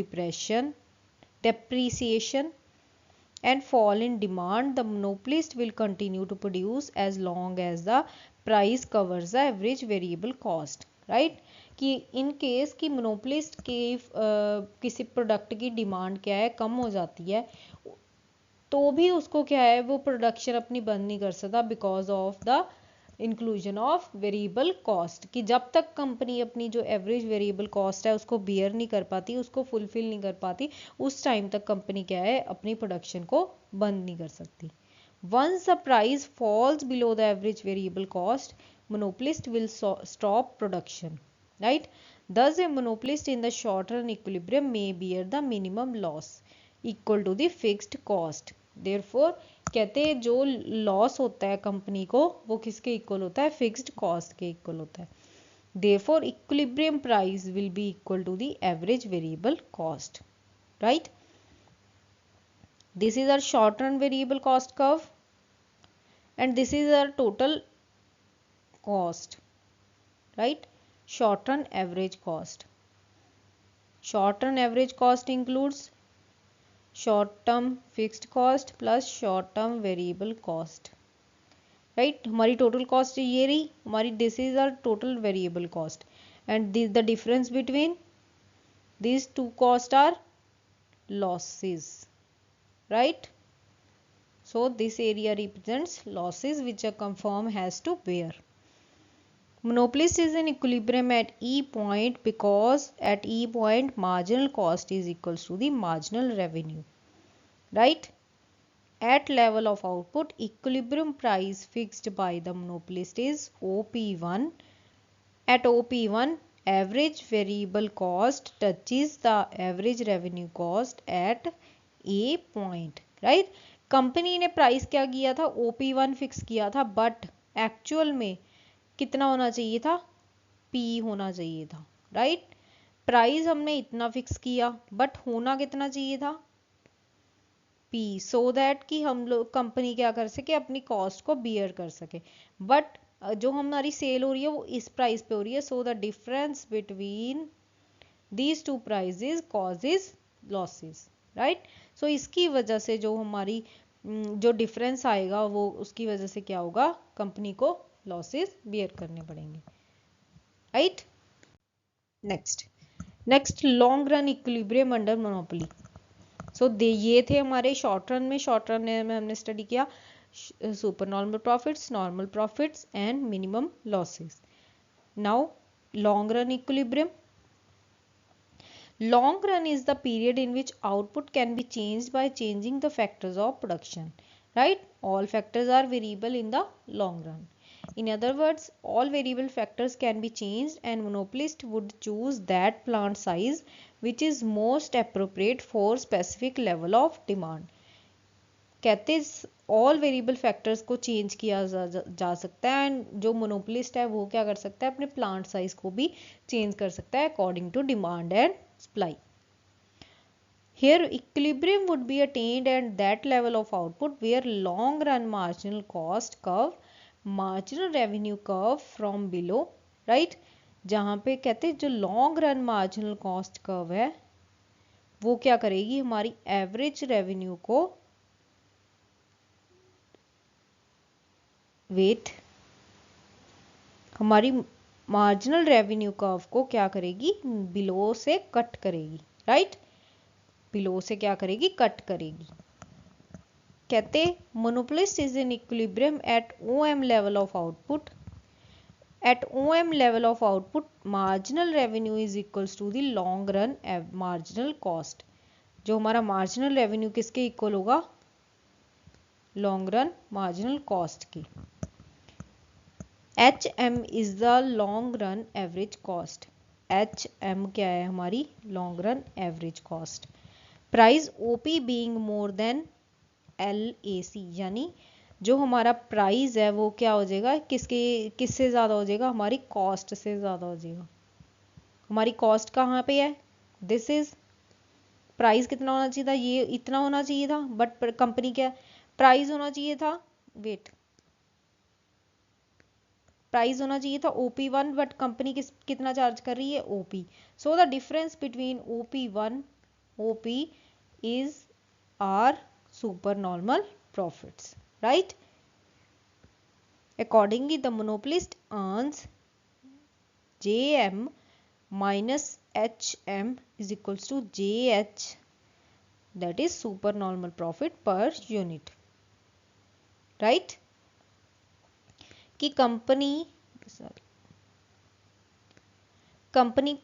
depreciation and fall in demand, the monopolist will continue to produce as long as the price covers the average variable cost, right? कि इन केस कि मोनोपोलिस्ट के किसी प्रोडक्ट की डिमांड क्या है, कम हो जाती है, तो भी उसको क्या है, वो प्रोडक्शन अपनी बंद नहीं कर सकता because of the inclusion of variable cost. कि जब तक कंपनी अपनी जो एवरेज वेरिएबल कॉस्ट है उसको बियर नहीं कर पाती, उसको फुलफिल नहीं कर पाती, उस टाइम तक कंपनी क्या है, अपनी प्रोडक्शन को बंद नहीं कर सकती. Once the price falls below the average variable cost, monopolist will stop production, right? Thus, a monopolist in the short run equilibrium may bear the minimum loss equal to the fixed cost. Therefore, कहते हैं जो लॉस होता है कंपनी को वो किसके इक्वल होता है, फिक्स्ड कॉस्ट के इक्वल होता है. Therefore, equilibrium price will be equal to the average variable cost, right? This is our short run variable cost curve. And this is our total cost, right? Short run average cost. Short run average cost includes short term fixed cost plus short term variable cost, right? हमारी total cost ये रही हमारी, this is our total variable cost, and the difference between these two costs are losses, right? So this area represents losses which a firm has to bear. Monopolist is in equilibrium at E point because at E point marginal cost is equals to the marginal revenue, right? At level of output, equilibrium price fixed by the monopolist is OP1. At OP1, average variable cost touches the average revenue cost at A point, right? Company ने प्राइस क्या किया था, OP1 फिक्स किया था, बट एक्चुअल में कितना होना चाहिए था, P होना चाहिए था, राइट? प्राइस हमने इतना फिक्स किया, बट होना कितना चाहिए था, P, सो दैट कि हम लोग कंपनी क्या कर सके, अपनी कॉस्ट को बियर कर सके। बट जो हमारी सेल हो रही है वो इस प्राइस पे हो रही है, so the difference between these two prices causes losses, right. So इसकी वजह से जो हमारी जो डिफरेंस आएगा वो उसकी वजह से क्या होगा, कंपनी को लॉसेस बियर करने पड़ेंगे, right. Next long run equilibrium under monopoly. So ये थे हमारे शॉर्ट रन में हमने स्टडी किया super normal profits, normal profits and minimum losses. Now long run equilibrium. Long run is the period in which output can be changed by changing the factors of production, right? All factors are variable in the long run. In other words, all variable factors can be changed and monopolist would choose that plant size which is most appropriate for specific level of demand. कहते ऑल वेरिएबल फैक्टर्स को चेंज किया जा सकता है एंड जो मोनोपोलिस्ट है वो क्या कर सकता है, अपने प्लांट साइज को भी चेंज कर सकता है according to demand and supply. Here equilibrium would be attained at that level of output where long run marginal cost curve, marginal revenue curve from below, right, जहाँ पे कहते हैं जो long run marginal cost curve है वो क्या करेगी, हमारी एवरेज रेवेन्यू को हमारी मार्जिनल रेवेन्यू कर्व को क्या करेगी, बिलो से कट करेगी, राइट, बिलो से क्या करेगी, कट करेगी। कहते monopolist is in equilibrium at OM level of output. At OM level of output marginal revenue is equals to the long run marginal cost. जो हमारा मार्जिनल रेवेन्यू किसके इक्वल होगा, लॉन्ग रन मार्जिनल कॉस्ट की। HM is the long run average cost. HM क्या है, हमारी long run average cost. Price OP being more than LAC, यानी जो हमारा प्राइस है वो क्या हो जाएगा, किससे ज़्यादा हो जाएगा, हमारी कॉस्ट से ज़्यादा हो जाएगा। हमारी कॉस्ट कहाँ पे है, दिस इज प्राइस कितना होना चाहिए था, ये इतना होना चाहिए था, बट कंपनी क्या प्राइस होना चाहिए था, प्राइस होना चाहिए था OP1, बट कंपनी कितना चार्ज कर रही है, OP। So the difference between OP1 OP is are super normal profits, right. Accordingly the monopolist earns JM minus HM is equals to JH, that is super normal profit per unit, right। कि कंपनी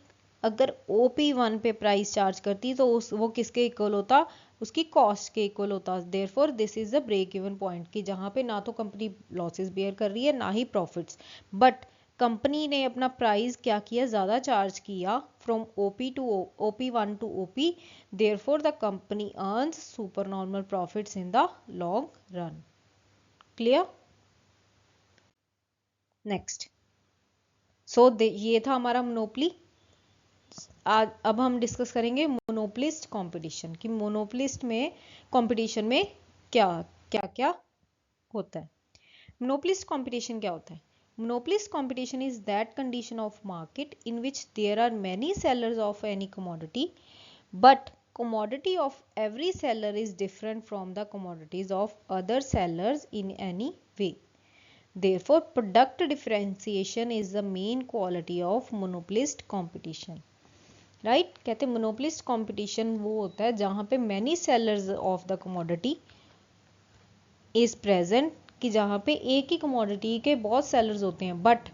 अगर OP1 पे प्राइस चार्ज करती तो वो किसके इक्वल होता, उसकी कॉस्ट के इक्वल होता। Therefore this is the break even point, कि जहाँ पे ना तो कंपनी लॉसेस बेयर कर रही है ना ही प्रॉफिट्स, बट कंपनी ने अपना प्राइस क्या किया, ज़्यादा चार्ज किया from OP1 to OP, therefore the company earns super normal profits in the long run. Clear. Next, so ये था हमारा मोनोपोली। अब हम डिस्कस करेंगे मोनोपोलिस्ट कंपटीशन, कि मोनोपोलिस्ट में कंपटीशन में क्या क्या क्या होता है। मोनोपोलिस्ट कंपटीशन क्या होता है, monopolist competition is that condition of market in which there are many sellers of any commodity, but commodity of every seller is different from the commodities of other sellers in any way. Therefore, product differentiation is the main quality of monopolist competition. Right, कहते हैं मोनोपोलिस्ट कंपटीशन वो होता है जहाँ पे many sellers of the commodity is present, कि जहाँ पे एक ही कमोडिटी के बहुत सेलर्स होते हैं, बट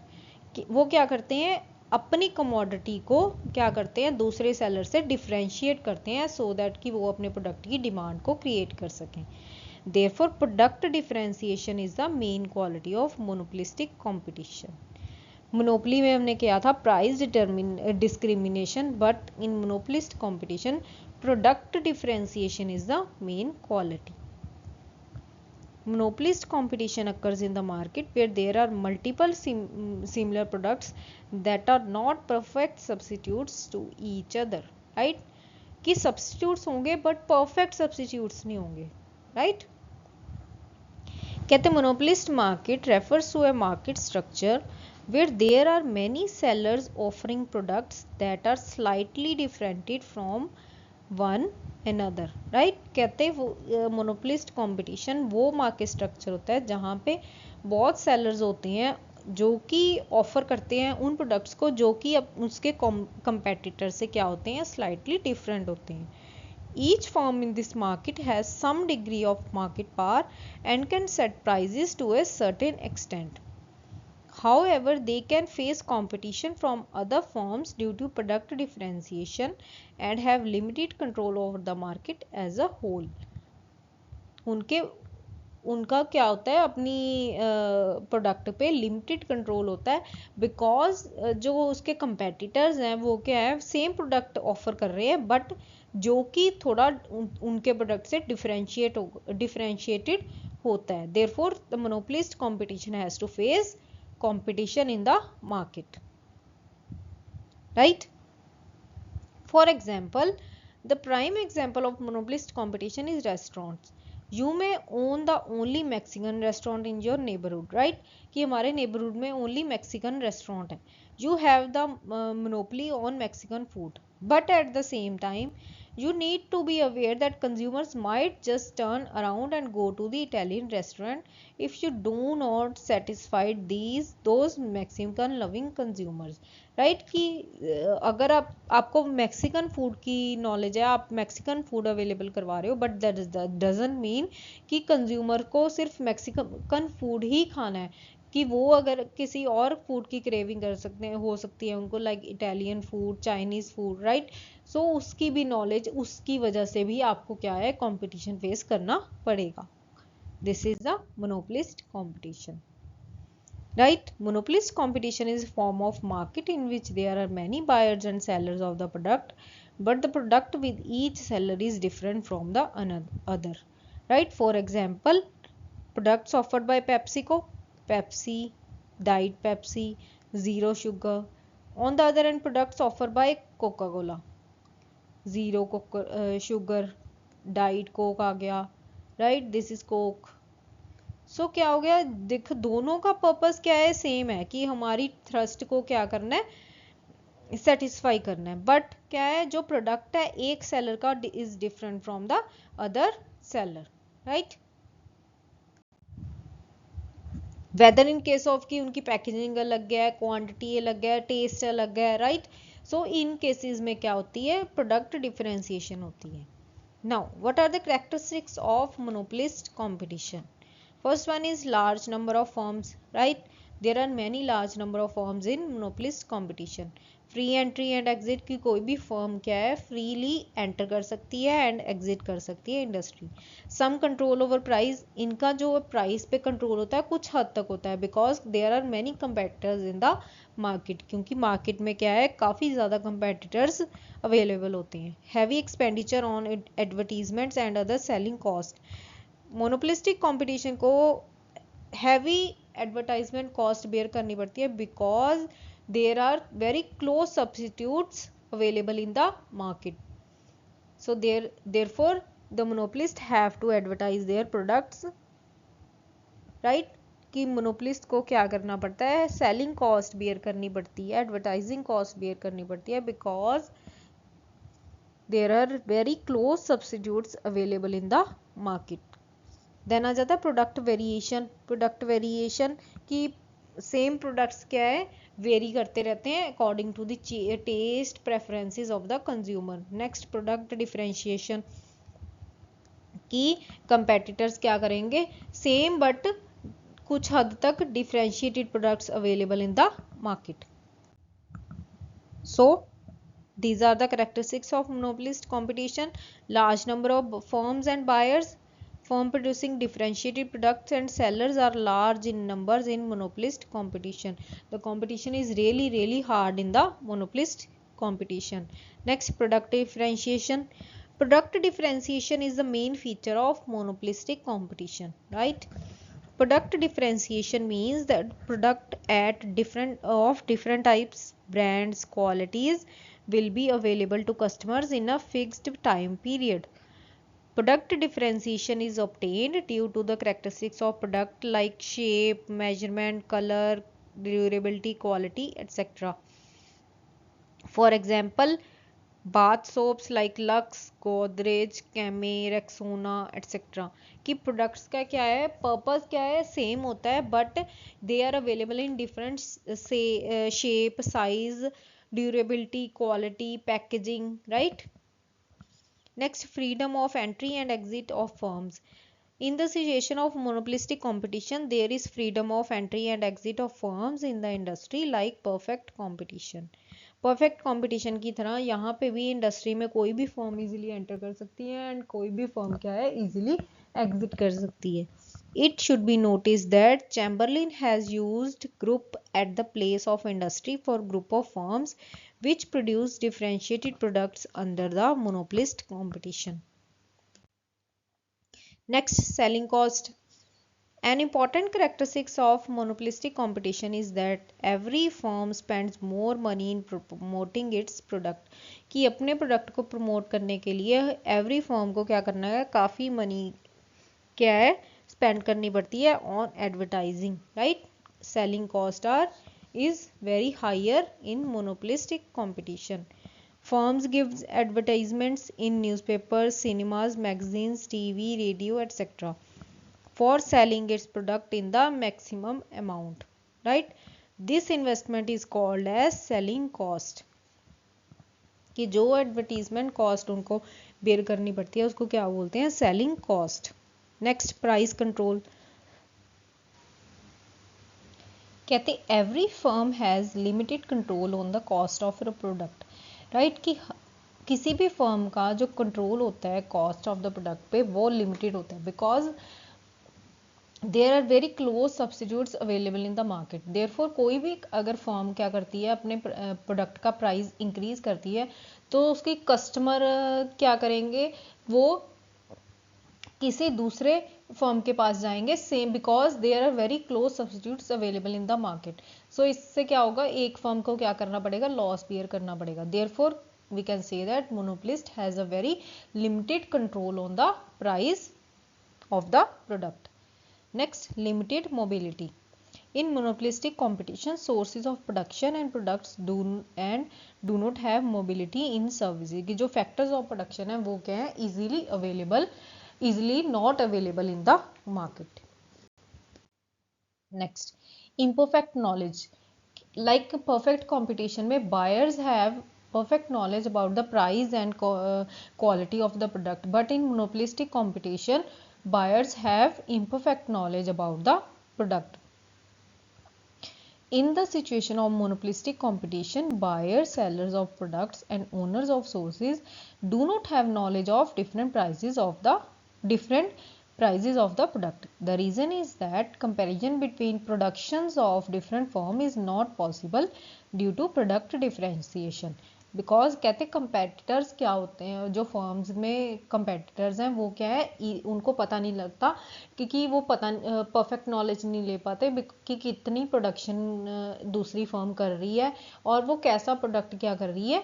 वो क्या करते हैं, अपनी कमोडिटी को क्या करते हैं, दूसरे सेलर से डिफरेंशिएट करते हैं, सो दैट कि वो अपने प्रोडक्ट की डिमांड को क्रिएट कर सकें। Therefore, product differentiation is the main quality of monopolistic competition. Monopoly में हमने किया था price discrimination, but in monopolist competition product differentiation is the main quality. Monopolist competition occurs in the market where there are multiple similar products that are not perfect substitutes to each other, right? कि substitutes होंगे but perfect substitutes नहीं होंगे, right? कहते monopolist market refers to a market structure where there are many sellers offering products that are slightly differentiated from one another, right? कहते हैं मोनोपोलिस्ट कंपटीशन वो मार्केट स्ट्रक्चर होता है जहाँ पे बहुत सेलर्स होते हैं जो कि ऑफर करते हैं उन प्रोडक्ट्स को जो कि उसके कंपेटिटर से क्या होते हैं, स्लाइटली डिफरेंट होते हैं. Each firm in this market has some degree of market power and can set prices to a certain extent. However, they can face competition from other firms due to product differentiation and have limited control over the market as a whole. उनका क्या होता है, अपनी प्रोडक्ट पे लिमिटेड कंट्रोल होता है बिकॉज जो उसके कंपेटिटर्स हैं वो क्या है, सेम प्रोडक्ट ऑफर कर रहे हैं बट जो कि थोड़ा उनके प्रोडक्ट से डिफरेंशिएटेड होता है. Therefore the monopolist competition has to face competition in the market, right? For example, the prime example of monopolist competition is restaurants. You may own the only Mexican restaurant in your neighborhood, right? कि हमारे neighborhood में only Mexican restaurant है. You have the monopoly on Mexican food, but at the same time you need to be aware that consumers might just turn around and go to the Italian restaurant if you do not satisfy those Mexican loving consumers, right? कि अगर आपको मैक्सिकन फूड की नॉलेज है, आप मैक्सिकन फूड अवेलेबल करवा रहे हो, बट दैट डजंट मीन कि कंज्यूमर को सिर्फ मैक्सिकन फूड ही खाना है, कि वो अगर किसी और फूड की क्रेविंग कर सकते हैं, हो सकती है उनको, like Italian food, Chinese food, right? So उसकी भी नॉलेज, उसकी वजह से भी आपको क्या है, कंपटीशन फेस करना पड़ेगा. This is the monopolist competition, right? Monopolist competition is a form of market in which there are many buyers and sellers of the product, but the product with each seller is different from the other, right? For example, products offered by PepsiCo, Pepsi, Diet Pepsi, Zero Sugar. On the other hand, products offered by Coca-Cola, Zero Sugar, Diet Coke आ गया, right? This is Coke. सो क्या हो गया, देख दोनों का पर्पस क्या है, सेम है कि हमारी थ्रस्ट को क्या करना है, सेटिस्फाई करना है. बट क्या है, जो प्रोडक्ट है एक सेलर का is different from the other seller, right? Whether in case of कि उनकी पैकेजिंग अलग है, क्वांटिटी अलग है, टेस्ट अलग है, राइट? सो इन केसेस में क्या होती है, प्रोडक्ट डिफरेंशिएशन होती है. Now what are the characteristics of monopolist competition? First one is large number of firms, right? There are many large number of firms in monopolist competition. Free entry and exit की कोई भी firm क्या है, freely enter कर सकती है and exit कर सकती है industry. Some control over price, इनका जो price पे control होता है कुछ हद तक होता है because there are many competitors in the market, क्योंकि market में क्या है, काफ़ी ज़्यादा competitors available होते हैं. Heavy expenditure on advertisements and other selling cost. Monopolistic competition को हैवी एडवर्टाइजमेंट कॉस्ट बेयर करनी पड़ती है because there are very close substitutes available in the market. So therefore the monopolist have to advertise their products, right? कि मोनोपोलिस्ट को क्या करना पड़ता है, सेलिंग कॉस्ट बेयर करनी पड़ती है, एडवर्टाइजिंग कॉस्ट बेयर करनी पड़ती है because there are very close substitutes available in the market. Then आ जाता है प्रोडक्ट वेरिएशन. प्रोडक्ट वेरिएशन की सेम प्रोडक्ट्स क्या है, वेरी करते रहते हैं according to the taste preferences of the consumer. Next product differentiation की कंपेटिटर्स क्या करेंगे, सेम बट कुछ हद तक differentiated products available in the market. So these are the characteristics of monopolist competition. Large number of firms and buyers. Firm producing differentiated products and sellers are large in numbers in monopolist competition. The competition is really hard in the monopolist competition. Next, product differentiation. Product differentiation is the main feature of monopolistic competition, right? Product differentiation means that product at different types, brands, qualities will be available to customers in a fixed time period. Product differentiation is obtained due to the characteristics of product like shape, measurement, color, durability, quality, etc. For example, bath soaps like Lux, Godrej, Camay, Rexona, etc. कि प्रोडक्ट्स का क्या है, पर्पस क्या है, सेम होता है but they are available in different shape, size, durability, quality, packaging, right. Next, freedom of entry and exit of firms. In the situation of monopolistic competition, there is freedom of entry and exit of firms in the industry like perfect competition. Perfect competition की तरह यहाँ पे भी इंडस्ट्री में कोई भी फर्म इजीली एंटर कर सकती है एंड कोई भी फर्म क्या है, इजीली एग्जिट कर सकती है. It should be noticed that Chamberlain has used group at the place of industry for group of firms which produce differentiated products under the monopolist competition. Next, selling cost. An important characteristic of monopolistic competition is that every firm spends more money in promoting its product. कि अपने प्रोडक्ट को प्रमोट करने के लिए एवरी फर्म को क्या करना है, काफ़ी मनी क्या है, स्पेंड करनी पड़ती है on advertising, right. Selling cost are is very higher in monopolistic competition. Firms give advertisements in newspapers, cinemas, magazines, TV, radio, etc. for selling its product in the maximum amount, right. This investment is called as selling cost. कि जो एडवर्टीजमेंट कॉस्ट उनको बेयर करनी पड़ती है उसको क्या बोलते हैं, selling cost. Next, price control. कहते every firm has limited control on the cost of a product, right. कि किसी भी फर्म का जो कंट्रोल होता है कॉस्ट ऑफ द प्रोडक्ट पे वो लिमिटेड होता है because there are very close substitutes available in the market. Therefore कोई भी अगर फर्म क्या करती है, अपने प्रोडक्ट का प्राइस इंक्रीज करती है तो उसके कस्टमर क्या करेंगे, वो किसी दूसरे फर्म के पास जाएंगे same, because there are very close substitutes available in the market. So इससे क्या होगा, एक फर्म को क्या करना पड़ेगा, लॉस बियर करना पड़ेगा. Therefore we can say that monopolist has a very limited control on the price of the product. Next, limited mobility. In monopolistic competition, sources of production and products do not have mobility in services. कि जो factors of production है वो क्या है, easily not available in the market. Next, imperfect knowledge. Like perfect competition में buyers have perfect knowledge about the price and quality of the product, but in monopolistic competition buyers have imperfect knowledge about the product. In the situation of monopolistic competition, buyers, sellers of products and owners of sources do not have knowledge of different prices of the product. The reason is that comparison between productions of different firms is not possible due to product differentiation. Because कहते कंपेटिटर्स क्या होते हैं, जो फर्म्स में कंपेटिटर्स हैं वो क्या है, उनको पता नहीं लगता क्योंकि वो परफेक्ट नॉलेज नहीं ले पाते कि कितनी प्रोडक्शन दूसरी फर्म कर रही है और वो कैसा प्रोडक्ट क्या कर रही है,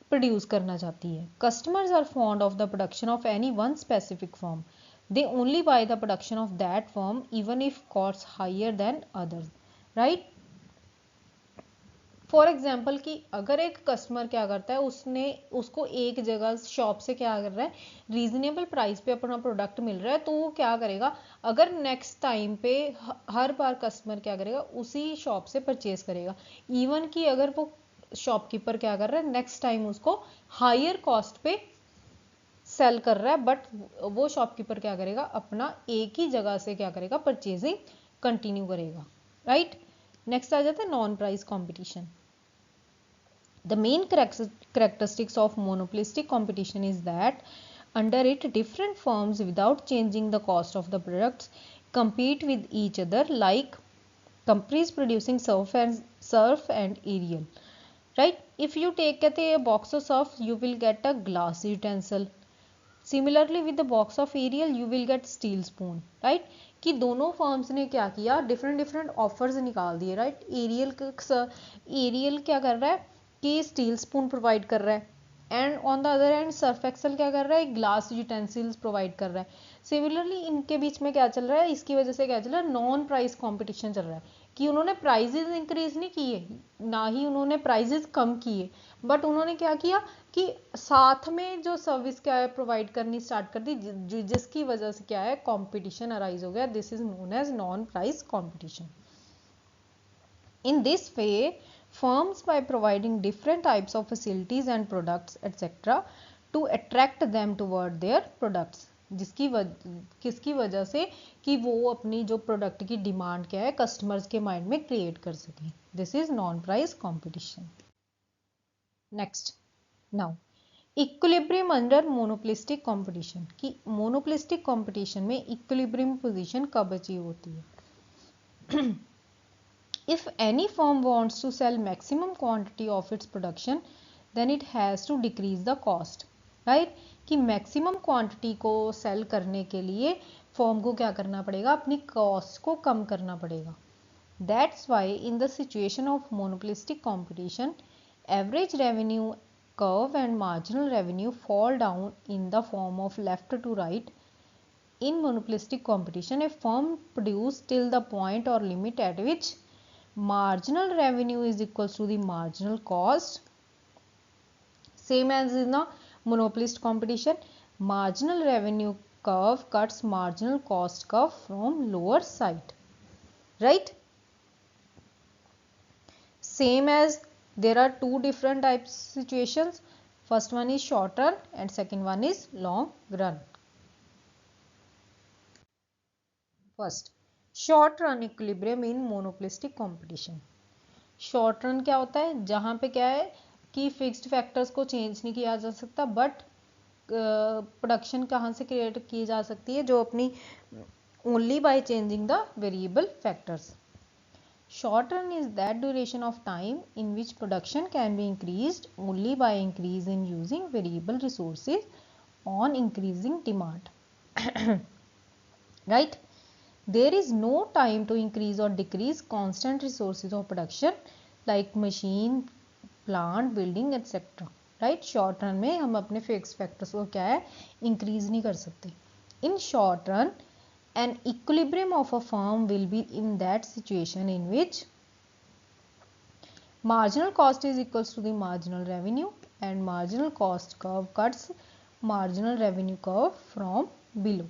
प्रोड्यूस करना चाहती है. Customers are fond of the production of any one specific firm. They only buy the production of that firm even if cost higher than others, right. For example कि अगर एक कस्टमर क्या करता है, उसको एक जगह शॉप से क्या कर रहा है, रीजनेबल प्राइस पे अपना प्रोडक्ट मिल रहा है, तो वो क्या करेगा, अगर नेक्स्ट टाइम पे हर बार कस्टमर क्या करेगा, उसी शॉप से परचेज करेगा. इवन कि अगर वो शॉपकीपर क्या कर रहा है, नेक्स्ट टाइम उसको हायर कॉस्ट पे सेल कर रहा है, बट वो शॉपकीपर क्या करेगा, अपना एक ही जगह से क्या करेगा, परचेजिंग कंटिन्यू करेगा, राइट. नेक्स्ट आ जाता है non price competition. The main characteristics of monopolistic competition is that under it different firms without changing the cost of the products compete with each other like companies producing surf and Ariel, right. If you take a box of surf, you will get a glass utensil. Similarly with the box of Ariel you will get steel spoon, right, कि दोनों फर्म्स ने क्या किया, डिफरेंट डिफरेंट ऑफर्स निकाल दिए, राइट। एरियल क्या कर रहा है कि स्टील स्पून प्रोवाइड कर रहा है, and on the other end Surf Excel क्या कर रहा है, ग्लास यूटेंसिल्स प्रोवाइड कर रहा है। सिमिलरली इनके बीच में क्या चल रहा है, इसकी वजह से क्या चल रहा है, नॉन प्राइस कंपटीशन चल रहा है, कि उन्होंने प्राइजेज इंक्रीज नहीं किए, ना ही उन्होंने प्राइजेज कम किए, बट उन्होंने क्या किया कि साथ में जो सर्विस क्या है प्रोवाइड करनी स्टार्ट कर दी, जिसकी वजह से क्या है, कंपटीशन अराइज हो गया। This is known as non price competition. In this way, firms by providing different types of facilities and products etc. to attract them toward their products, किसकी वजह से, कि वो अपनी जो प्रोडक्ट की डिमांड क्या है कस्टमर्स के माइंड में क्रिएट कर सकें। This is non price competition. Next, now equilibrium under monopolistic competition, कि मोनोपोलिस्टिक कंपटीशन में इक्विलिब्रियम पोजीशन कब अचीव होती है। If any firm wants to sell maximum quantity of its production, then it has to decrease the cost, right? कि maximum quantity को sell करने के लिए firm को क्या करना पड़ेगा, अपनी cost को कम करना पड़ेगा। That's why in the situation of monopolistic competition, average revenue curve and marginal revenue fall down in the form of left to right. In monopolistic competition, a firm produces till the point or limit at which marginal revenue is equals to the marginal cost, same as in the monopolist competition. Marginal revenue curve cuts marginal cost curve from lower side, right? Same as there are two different types situations. First one is short run and second one is long run. First, short run equilibrium in monopolistic competition. Short run क्या होता है, जहां पे क्या है कि फिक्स्ड फैक्टर्स को चेंज नहीं किया जा सकता, बट प्रोडक्शन कहाँ से क्रिएट की जा सकती है, जो अपनी only by changing the variable factors. Short run is that duration of time in which production can be increased only by increase in using variable resources on increasing demand, right. There is no time to increase or decrease constant resources of production like machine, plant, building etc. Right? Short run में हम अपने fixed factors को क्या है increase नहीं कर सकते. In short run, an equilibrium of a firm will be in that situation in which marginal cost is equals to the marginal revenue and marginal cost curve cuts marginal revenue curve from below.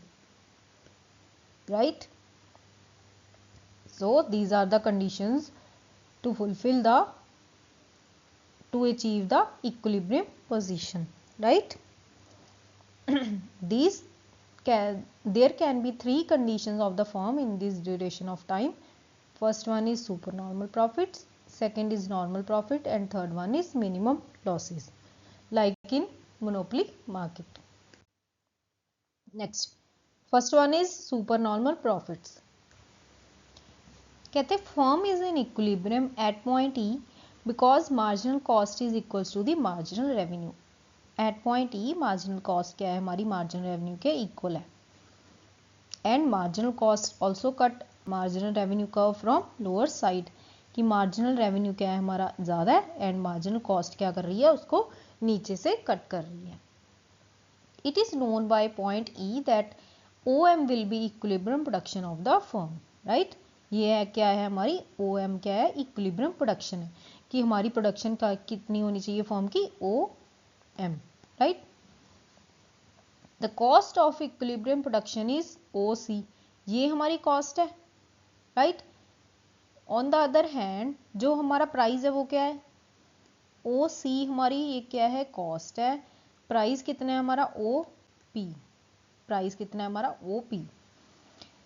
Right? So these are the conditions to achieve the equilibrium position, right? There can be three conditions of the firm in this duration of time. First one is supernormal profits, second is normal profit, and third one is minimum losses, like in monopoly market. Next, first one is supernormal profits. कहते firm is in equilibrium at point E because marginal cost is equals to the marginal revenue. At point E marginal cost क्या है, हमारी मार्जिनल रेवेन्यू के इक्वल है, and marginal cost also cut marginal revenue curve from lower side, कि मार्जिनल रेवेन्यू क्या है हमारा ज़्यादा है एंड मार्जिनल कॉस्ट क्या कर रही है, उसको नीचे से कट कर रही है। It is known by point E that O M will be equilibrium production of the firm, right. ये है क्या है हमारी ओ एम क्या है, इक्विलिब्रियम प्रोडक्शन है, कि हमारी प्रोडक्शन का कितनी होनी चाहिए फर्म की, O M, right. The cost of equilibrium production is O C, ये हमारी कॉस्ट है, right. On the other hand जो हमारा प्राइस है वो क्या है, ओ सी हमारी ये क्या है, कॉस्ट है। प्राइस कितना है हमारा, ओ पी, प्राइस कितना है हमारा, O P.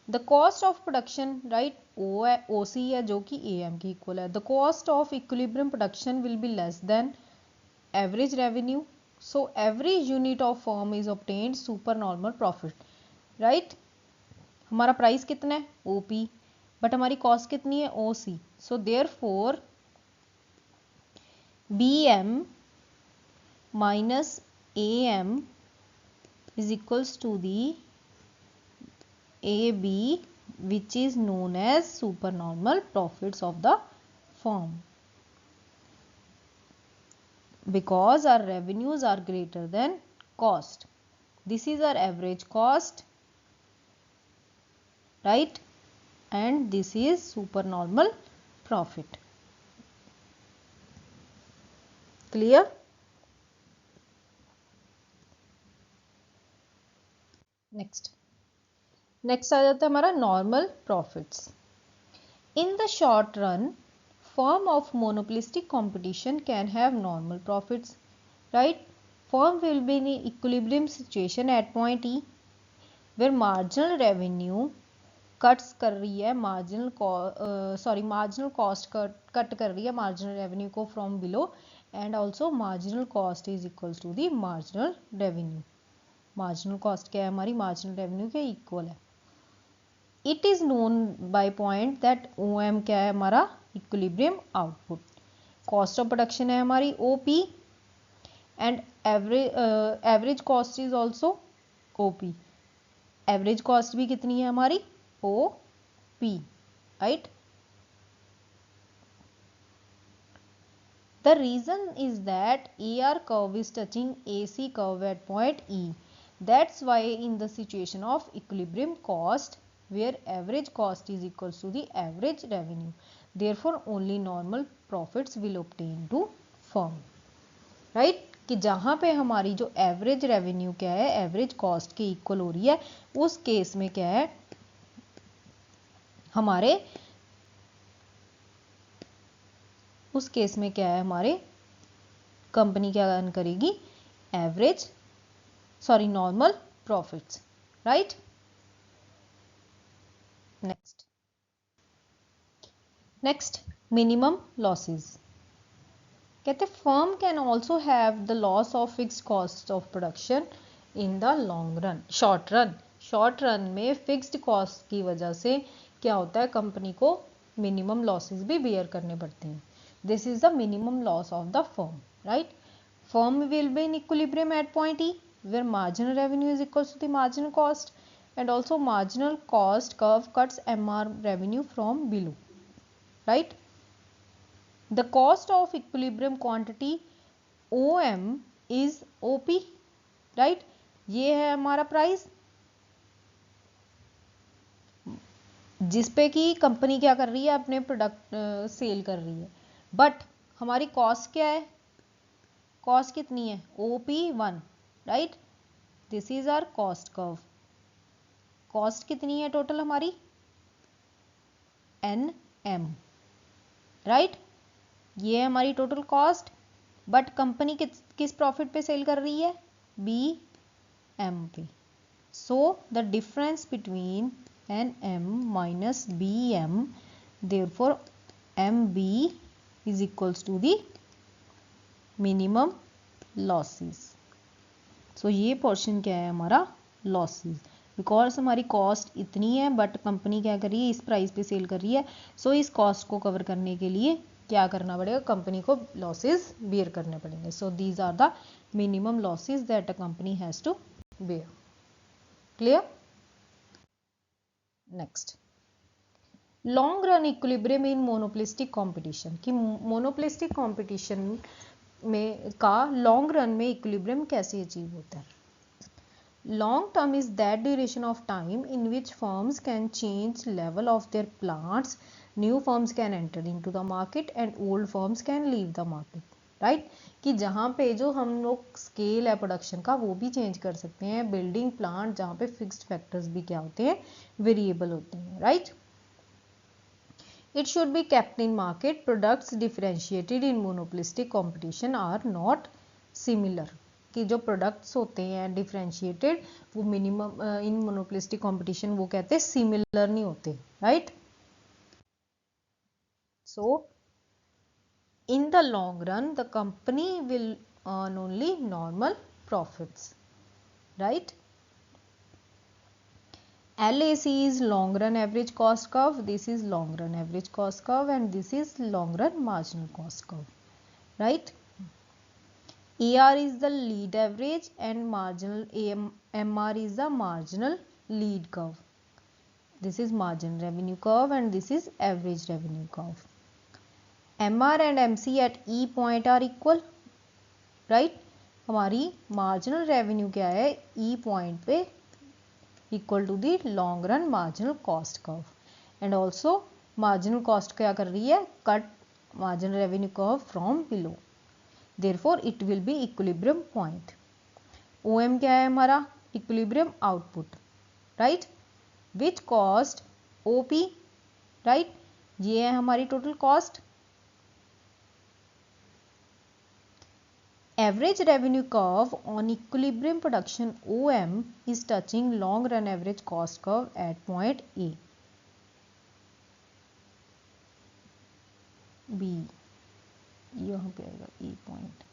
The cost of production, right, O है, ओ सी है, जो कि ए एम की इक्वल है। The cost of equilibrium production will be less than average revenue, so every unit of firm is obtained super normal profit, right. हमारा प्राइस कितना है, ओ पी, बट हमारी कॉस्ट कितनी है, O C, so therefore B M minus A M is equals to the AB, which is known as supernormal profits of the firm, because our revenues are greater than cost. This is our average cost, right? And this is supernormal profit. Clear? Next आ जाता है हमारा normal profits. In the short run firm of monopolistic competition can have normal profits, right? Firm will be in equilibrium situation at point E where marginal revenue cuts कर रही है marginal cost cut कर रही है marginal revenue को from below, and also marginal cost is equals to the marginal revenue. marginal cost क्या है हमारी marginal revenue के equal है. It is known by point that OM क्या है हमारा equilibrium output. Cost of production है हमारी OP and average cost is also OP. Average cost भी कितनी है हमारी OP, right? The reason is that AR curve is touching AC curve at point E. That's why in the situation of equilibrium cost where average cost is equals to the average revenue, therefore only normal profits will obtain to firm, right? कि जहाँ पे हमारी जो एवरेज रेवेन्यू क्या है एवरेज कॉस्ट के इक्वल हो रही है, उस केस में क्या है हमारे कंपनी क्या अर्न करेगी normal profits, right? Next minimum losses. कहते firm can also have the loss of fixed cost of production in the long run. Short run में फिक्स्ड कॉस्ट की वजह से क्या होता है कंपनी को मिनिमम लॉसेस भी बेयर करने पड़ते हैं. This is the minimum loss of the firm, right? Firm will be in equilibrium at point E where marginal revenue is equals to the marginal cost, and also marginal cost curve cuts MR revenue from below, right? The cost of equilibrium quantity OM is OP, right? ये है हमारा प्राइस जिस पे कि कंपनी क्या कर रही है अपने प्रोडक्ट सेल कर रही है, बट हमारी कॉस्ट क्या है, कॉस्ट कितनी है OP1, right? This is our cost curve. Cost कितनी है टोटल हमारी NM, राइट? ये है हमारी टोटल कॉस्ट, बट कंपनी किस प्रॉफिट पे सेल कर रही है BM पे. So the difference between NM minus BM, therefore MB is equals to the minimum losses. So ये पोर्शन क्या है हमारा लॉसेस, बिकॉज हमारी कॉस्ट इतनी है बट कंपनी क्या कर रही है इस प्राइस पे सेल कर रही है. सो इस कॉस्ट को कवर करने के लिए क्या करना पड़ेगा, कंपनी को लॉसेस बेयर करने पड़ेंगे. So these are the minimum losses that a company has to bear. Clear? Next long run equilibrium in monopolistic competition. कि मोनोपोलिस्टिक कंपटीशन में का लॉन्ग रन में इक्विलिब्रियम कैसे अचीव होता है. Long term is that duration of time in which firms can change level of their plants, new firms can enter into the market and old firms can leave the market, right? कि जहाँ पे जो हम लोग स्केल है प्रोडक्शन का वो भी चेंज कर सकते हैं, बिल्डिंग प्लांट जहाँ पे फिक्स्ड फैक्टर्स भी क्या होते हैं वेरिएबल होते हैं, right? It should be kept in market. Products differentiated in monopolistic competition are not similar. कि जो प्रोडक्ट्स होते हैं डिफरेंशिएटेड वो मिनिमम इन मोनोपोलिस्टिक कंपटीशन वो कहते हैं सिमिलर नहीं होते, right? So in the long run the company will earn only normal profits, right? LAC is long run average cost curve, this is long run average cost curve, and this is long run marginal cost curve, right? AR is the lead average and marginal MR is the marginal lead curve. This is marginal revenue curve and this is average revenue curve. MR and MC at E point are equal, right? हमारी marginal revenue क्या है? E point पे equal to the long run marginal cost curve. And also marginal cost क्या कर रही है? Cut marginal revenue curve from below. Therefore it will be equilibrium point. OM क्या है हमारा? Equilibrium output, right? Which cost OP, right? ये है हमारी total cost. Average revenue curve on equilibrium production OM is touching long run average cost curve at point A. B यहाँ पे आएगा E point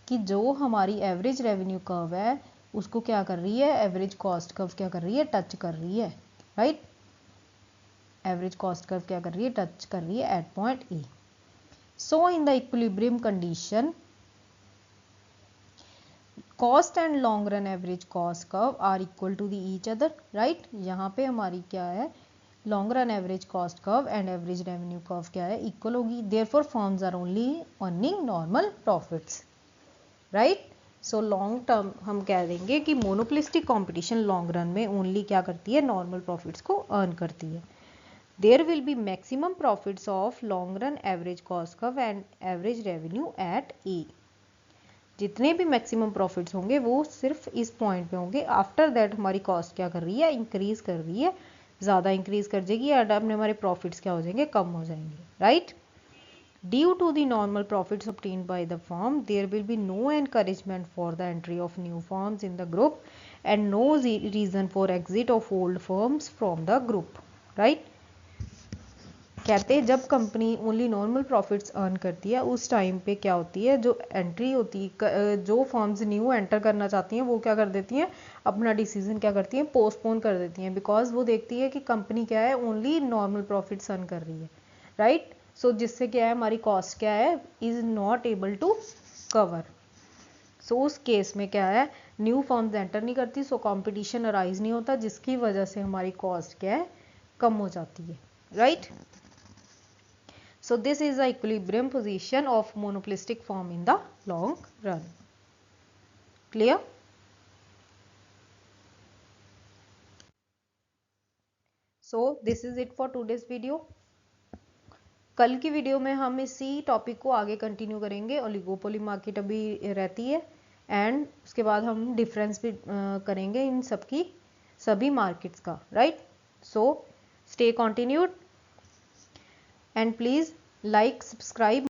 कि जो हमारी एवरेज रेवेन्यू कर्व है उसको क्या कर रही है? एवरेज कॉस्ट कर्व क्या कर रही है? टच कर रही है, राइट? एवरेज कॉस्ट कर्व क्या कर रही है? टच कर रही है at point A. So in the equilibrium condition, cost and long run average cost curve are equal to the each other, right? यहाँ पे हमारी क्या है? Long run average cost curve and average revenue curve क्या है? Equal होगी. Therefore firms are only earning normal profits, right? So long term हम कह देंगे कि monopolistic competition long run में only क्या करती है? Normal profits को earn करती है. There will be maximum profits of long run average cost curve and average revenue at A. जितने भी मैक्सिमम प्रॉफिट्स होंगे वो सिर्फ इस पॉइंट पे होंगे. आफ्टर दैट हमारी कॉस्ट क्या कर रही है? इंक्रीज कर रही है, ज़्यादा इंक्रीज कर जाएगी और अपने हमारे प्रॉफिट्स क्या हो जाएंगे? कम हो जाएंगे, right? Due to the normal profits obtained by the firm, there will be no encouragement for the entry of new firms in the group and no reason for exit of old firms from the group, right? कहते हैं जब company only normal profits earn करती है उस टाइम पे क्या होती है? जो एंट्री होती है, जो फर्म्स न्यू एंटर करना चाहती हैं वो क्या कर देती हैं? अपना डिसीजन क्या करती हैं? पोस्टपोन कर देती हैं, बिकॉज वो देखती है कि कंपनी क्या है? ओनली नॉर्मल प्रॉफिट्स अर्न कर रही है, राइट? सो जिससे क्या है? हमारी कॉस्ट क्या है? Is not able to cover. So उस केस में क्या है? न्यू फर्म्स एंटर नहीं करती, सो कॉम्पिटिशन अराइज नहीं होता, जिसकी वजह से हमारी कॉस्ट क्या है? कम हो जाती है, right? So this is the equilibrium position of monopolistic firm in the long run. Clear? So this is it for today's video. कल की वीडियो में हम इसी टॉपिक को आगे कंटिन्यू करेंगे. ओलिगोपोली मार्केट अभी रहती है एंड उसके बाद हम डिफरेंस भी करेंगे इन सबकी सभी मार्केट्स का, right? So stay continued and please like, subscribe